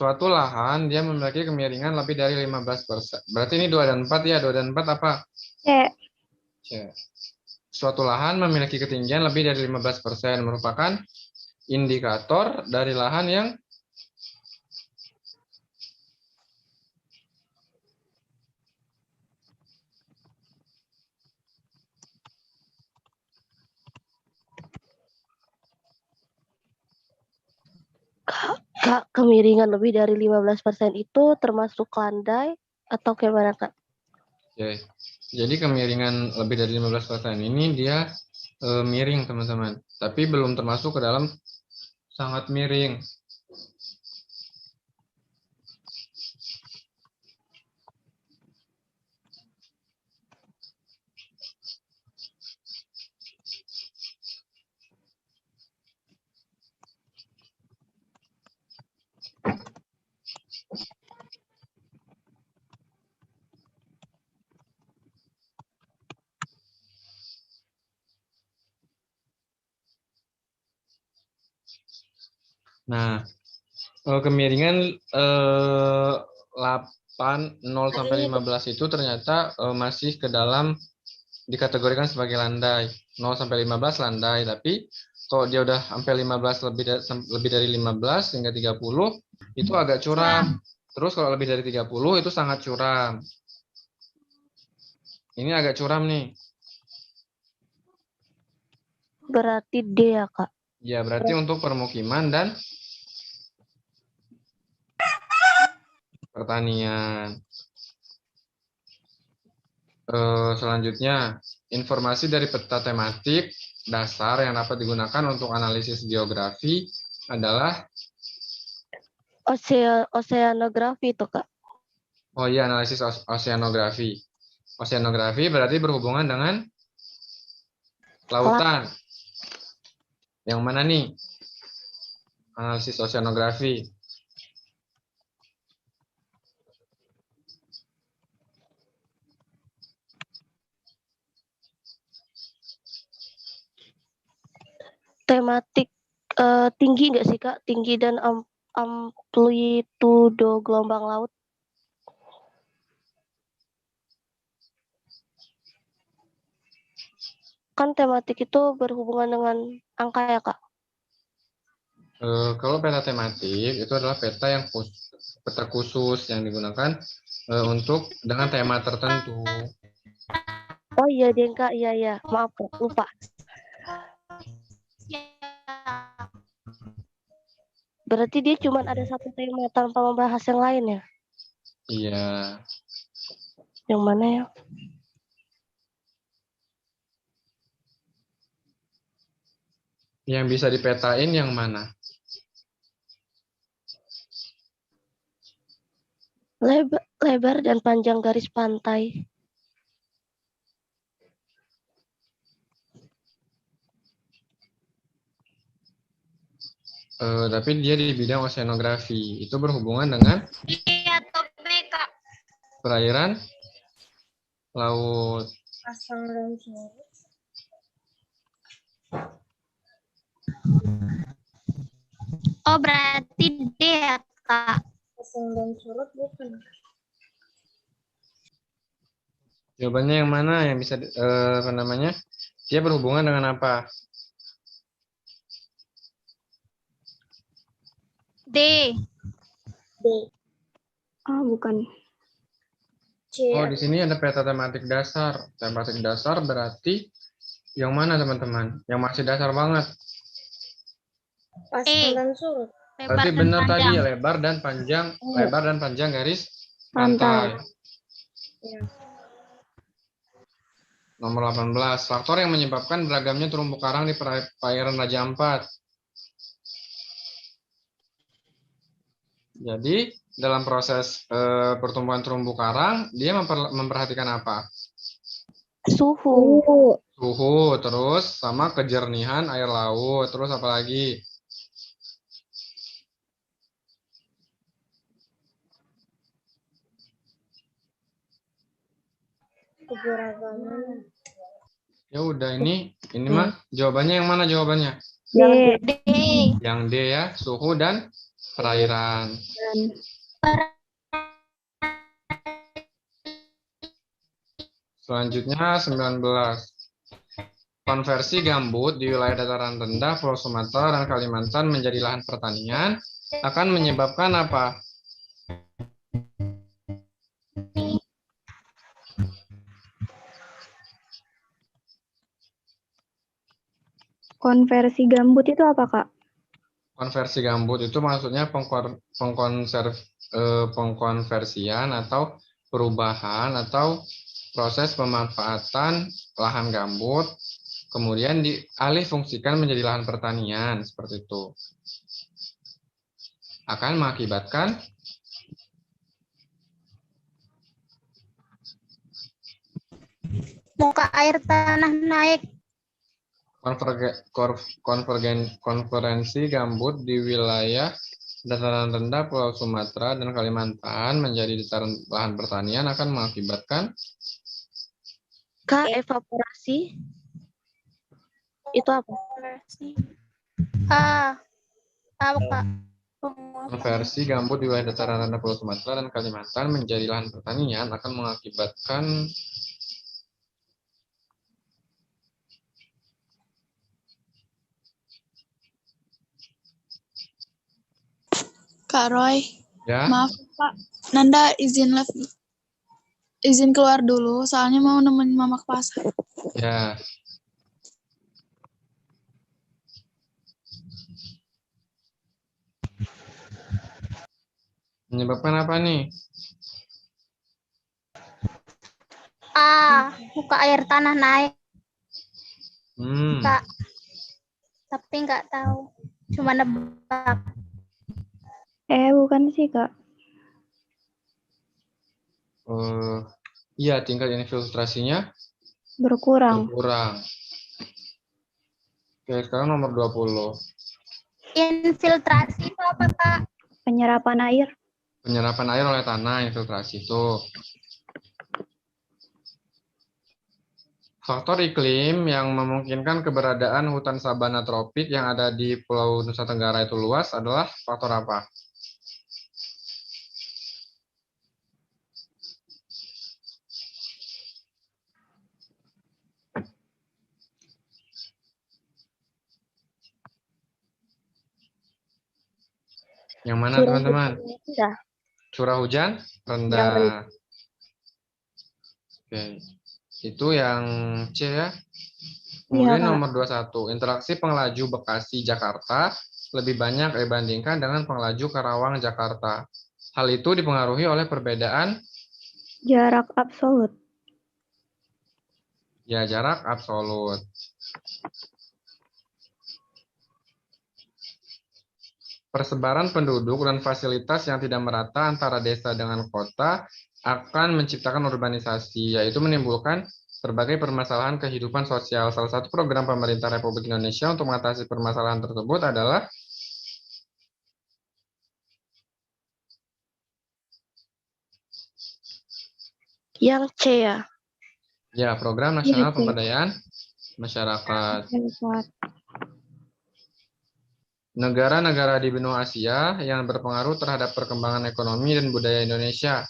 Suatu lahan dia memiliki kemiringan lebih dari 15%. Berarti ini 2 dan 4 ya, 2 dan 4 apa? C. Suatu lahan memiliki ketinggian lebih dari 15% merupakan indikator dari lahan yang Kak, kemiringan lebih dari 15% itu termasuk landai atau gimana kak? Oke. Jadi kemiringan lebih dari 15% ini dia miring, teman-teman. Tapi belum termasuk ke dalam sangat miring. Nah, kemiringan 0 sampai 15 itu ternyata masih ke dalam dikategorikan sebagai landai. 0 sampai 15 landai, tapi kalau dia udah sampai 15 lebih dari 15 hingga 30 itu agak curam. Terus kalau lebih dari 30 itu sangat curam. Ini agak curam nih. Berarti D ya kak? Ya, berarti untuk permukiman dan pertanian. Selanjutnya, informasi dari peta tematik dasar yang dapat digunakan untuk analisis geografi adalah oceanografi itu kak? Oh iya, analisis oceanografi. Oceanografi berarti berhubungan dengan lautan. Yang mana nih? Analisis oceanografi. Tematik tinggi nggak sih Kak? Tinggi dan amplitudo gelombang laut. Kan tematik itu berhubungan dengan angka ya Kak? Kalau peta tematik itu adalah peta khusus yang digunakan untuk dengan tema tertentu. Oh iya deh Kak, iya. Maaf Kak, lupa. Berarti dia cuma ada satu tema tanpa membahas yang lain ya? Iya. Yang mana ya? Yang bisa dipetain yang mana? Lebar dan panjang garis pantai. Tapi dia di bidang oceanografi. Itu berhubungan dengan Iya, Kak. perairan laut. Pasang dan surut. Oh, berarti D ya, Kak. Pasang dan surut bukan. Jawabannya yang mana yang bisa apa namanya? Dia berhubungan dengan apa? D. D. Bukan. C. Oh, di sini ada peta tematik dasar. Tematik dasar berarti yang mana teman-teman? Yang masih dasar banget. Pasang dan surut. Lebar Berarti dan benar panjang. tadi lebar dan panjang garis pantai. Ya. Nomor 18, faktor yang menyebabkan beragamnya terumbu karang di perairan Raja Ampat. Jadi, dalam proses pertumbuhan terumbu karang, dia memperhatikan apa? Suhu. Suhu, terus sama kejernihan air laut, terus apa lagi? Keberagaman. Ya udah ini mah jawabannya yang mana jawabannya? D. D. Yang D ya, suhu dan perairan. Selanjutnya 19. Konversi gambut di wilayah dataran rendah Pulau Sumatera dan Kalimantan menjadi lahan pertanian akan menyebabkan apa? Konversi gambut itu apa, Kak? Konversi gambut itu maksudnya pengkonversian atau perubahan atau proses pemanfaatan lahan gambut kemudian dialih fungsikan menjadi lahan pertanian seperti itu. Akan mengakibatkan Muka air tanah naik. konferensi gambut di wilayah dataran rendah Pulau Sumatera dan Kalimantan menjadi dataran lahan pertanian akan mengakibatkan Evaporasi. Itu apa? Kak? konversi gambut di wilayah dataran rendah Pulau Sumatera dan Kalimantan menjadi lahan pertanian akan mengakibatkan Kak Roy, ya. maaf Pak, Nanda izin keluar dulu, soalnya mau nemenin Mama ke pasar. Ya. Menyebabkan apa nih? Muka air tanah naik, Kak. Tapi nggak tahu. Cuma nebak. Bukan sih, Kak. Iya, tingkat infiltrasinya Berkurang. berkurang. Oke, sekarang nomor 20. Infiltrasi itu apa, Kak? Penyerapan air. Penyerapan air oleh tanah, infiltrasi itu. Faktor iklim yang memungkinkan keberadaan hutan sabana tropik yang ada di Pulau Nusa Tenggara itu luas adalah faktor apa? Yang mana Curah teman-teman? hujan rendah. Curah hujan Yang rendah. rendah. Oke. Itu yang C ya. Kemudian Kak. nomor 21, interaksi pengelaju Bekasi Jakarta lebih banyak dibandingkan dengan pengelaju Karawang Jakarta. Hal itu dipengaruhi oleh perbedaan Jarak absolut. jarak absolut. Persebaran penduduk dan fasilitas yang tidak merata antara desa dengan kota akan menciptakan urbanisasi, yaitu menimbulkan berbagai permasalahan kehidupan sosial. Salah satu program pemerintah Republik Indonesia untuk mengatasi permasalahan tersebut adalah Yang C ya. ya Program Nasional Pemberdayaan Masyarakat. Negara-negara di benua Asia yang berpengaruh terhadap perkembangan ekonomi dan budaya Indonesia.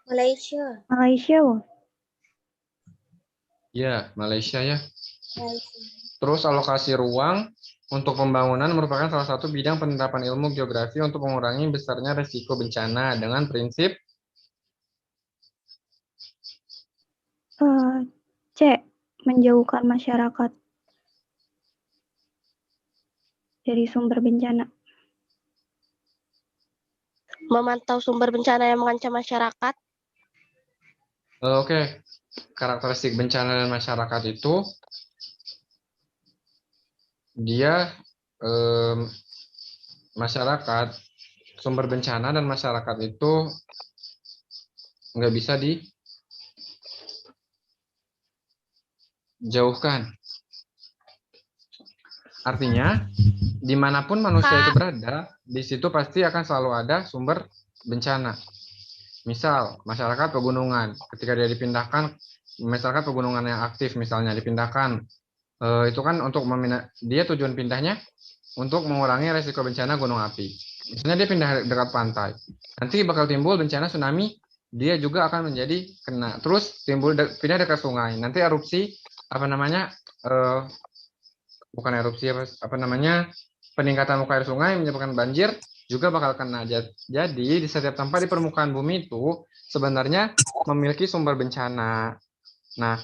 Malaysia. Malaysia. Wah. Ya, Malaysia ya. Malaysia. Terus alokasi ruang untuk pembangunan merupakan salah satu bidang penerapan ilmu geografi untuk mengurangi besarnya risiko bencana dengan prinsip C. Menjauhkan masyarakat dari sumber bencana. Memantau sumber bencana yang mengancam masyarakat. Oke. Karakteristik bencana dan masyarakat itu dia masyarakat, sumber bencana dan masyarakat itu nggak bisa dijauhkan. Artinya, dimanapun manusia itu berada, di situ pasti akan selalu ada sumber bencana. Misal, masyarakat pegunungan, ketika dia dipindahkan, masyarakat pegunungan yang aktif misalnya dipindahkan, itu kan untuk dia tujuan pindahnya untuk mengurangi resiko bencana gunung api. Misalnya dia pindah dekat pantai, nanti bakal timbul bencana tsunami, dia juga akan menjadi kena. Terus pindah dekat sungai, nanti erupsi bukan erupsi peningkatan muka air sungai menyebabkan banjir juga bakal kena. Jadi di setiap tempat di permukaan bumi itu sebenarnya memiliki sumber bencana. Nah,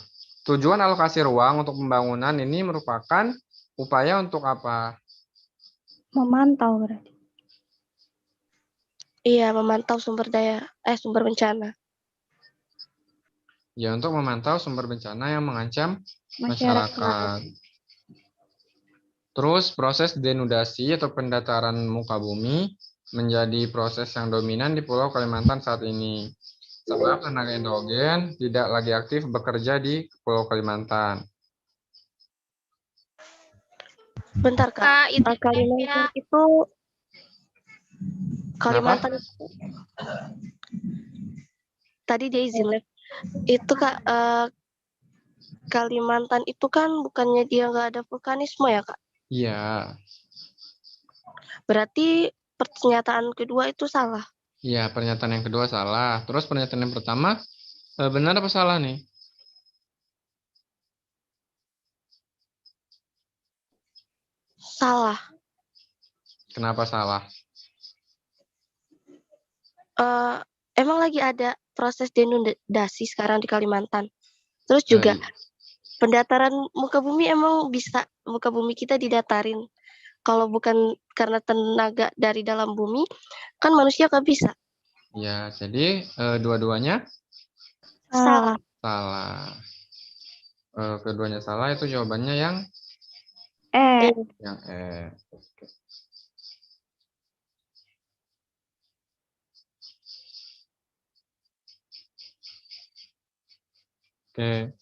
tujuan alokasi ruang untuk pembangunan ini merupakan upaya untuk apa? Memantau berarti. Iya, memantau sumber bencana. Ya, untuk memantau sumber bencana yang mengancam masyarakat. Terus proses denudasi atau pendataran muka bumi menjadi proses yang dominan di Pulau Kalimantan saat ini. Sebab tenaga endogen tidak lagi aktif bekerja di Pulau Kalimantan. Bentar Kak, Kalimantan itu tadi dia izin live. Itu Kak, Kalimantan itu kan bukannya dia nggak ada vulkanisme ya Kak? Iya. Berarti pernyataan kedua itu salah. Iya, pernyataan yang kedua salah. Terus pernyataan yang pertama benar apa salah nih? Salah. Kenapa salah? Emang lagi ada proses denudasi sekarang di Kalimantan. Terus juga pendataran muka bumi emang bisa muka bumi kita didatarin. Kalau bukan karena tenaga dari dalam bumi, kan manusia nggak bisa. Ya, jadi dua-duanya Salah. salah. Keduanya salah, itu jawabannya yang Yang E. Oke.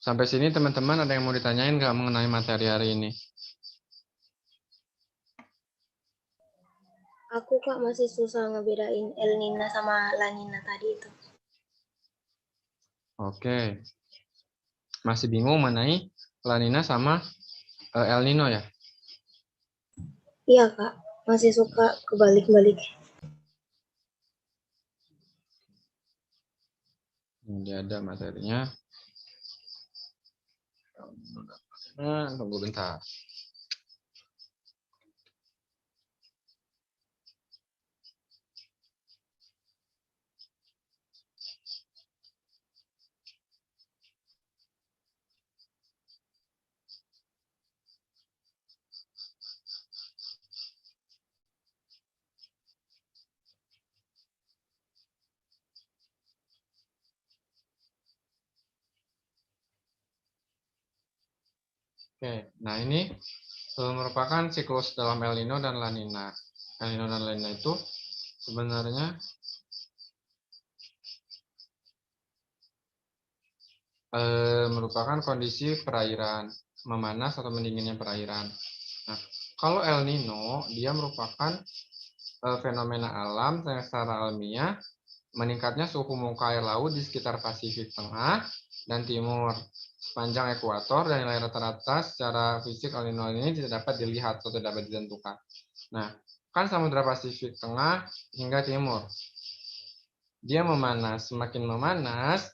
Sampai sini teman-teman ada yang mau ditanyain nggak mengenai materi hari ini? Aku Kak masih susah ngebedain El Nina sama La Nina tadi itu. Oke. Masih bingung mengenai La Nina sama El Nino ya? Iya Kak, masih suka kebalik-balik. Ini ada materinya. Tunggu bentar. Oke, nah ini merupakan siklus dalam El Nino dan La Nina. El Nino dan La Nina itu sebenarnya merupakan kondisi perairan, memanas atau mendinginnya perairan. Nah, kalau El Nino, dia merupakan fenomena alam yang secara alamiah meningkatnya suhu muka air laut di sekitar Pasifik Tengah dan Timur. Sepanjang ekuator dan nilai rata-rata secara fisik El Nino ini tidak dapat dilihat atau tidak dapat ditentukan. Nah, kan Samudra Pasifik Tengah hingga Timur. Dia memanas, semakin memanas,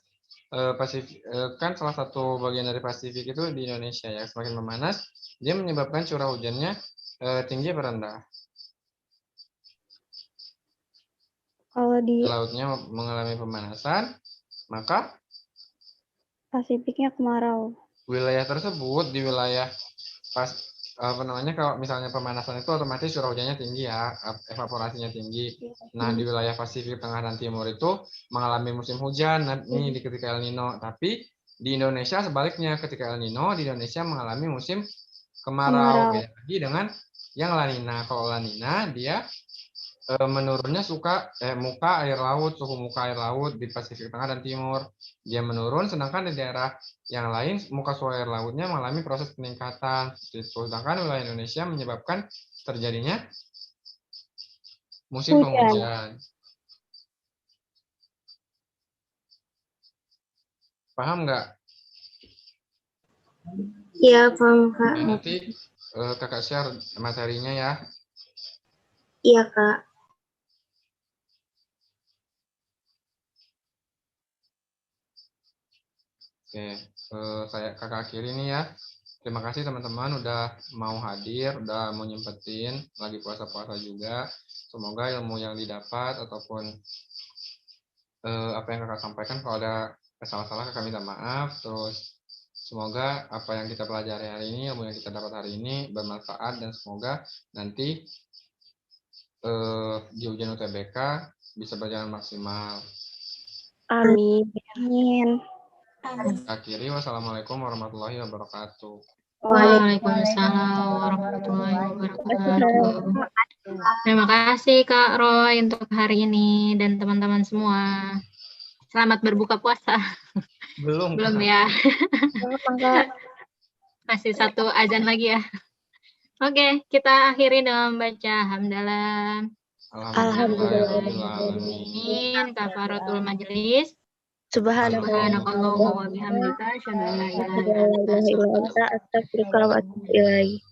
kan salah satu bagian dari Pasifik itu di Indonesia ya, semakin memanas, dia menyebabkan curah hujannya tinggi atau rendah. Kalau di Lautnya mengalami pemanasan, maka Pasifiknya kemarau. wilayah tersebut di wilayah kalau misalnya pemanasan itu otomatis curah hujannya tinggi ya, evaporasinya tinggi. Nah, di wilayah Pasifik Tengah dan Timur itu mengalami musim hujan nih di ketika El Nino, tapi di Indonesia sebaliknya, ketika El Nino di Indonesia mengalami musim kemarau. Beda lagi dengan yang La Nina. Kalau La Nina dia menurunnya muka air laut, suhu muka air laut di Pasifik Tengah dan Timur. Dia menurun, sedangkan di daerah yang lain muka suhu air lautnya mengalami proses peningkatan. Sedangkan wilayah Indonesia menyebabkan terjadinya musim penghujan. Paham nggak? Iya paham Kak. Nah, nanti kakak share materinya ya. Iya Kak. Oke, saya kakak akhiri nih ya. Terima kasih teman-teman udah mau hadir, udah mau nyempetin, lagi puasa-puasa juga. Semoga ilmu yang didapat ataupun apa yang kakak sampaikan, kalau ada salah-salah kakak minta maaf. Terus semoga apa yang kita pelajari hari ini, ilmu yang kita dapat hari ini bermanfaat, dan semoga nanti di ujian UTBK bisa berjalan maksimal. Amin. Amin. Akhiri, wassalamualaikum warahmatullahi wabarakatuh. Waalaikumsalam warahmatullahi wabarakatuh. Terima kasih Kak Roy untuk hari ini dan teman-teman semua. Selamat berbuka puasa. Belum ya? Kak. Masih satu azan lagi ya. Oke, kita akhiri dengan baca hamdalah. Alhamdulillahirrahmanirrahim. Kafaratul majlis. Subhanallah wa bihamdika asyhadu an la ilaha illa anta astaghfiruka wa atubu ilaik.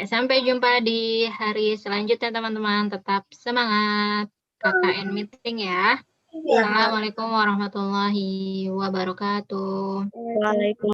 Sampai jumpa di hari selanjutnya teman-teman. Tetap semangat KKN meeting ya. Assalamualaikum warahmatullahi wabarakatuh. Waalaikumsalam.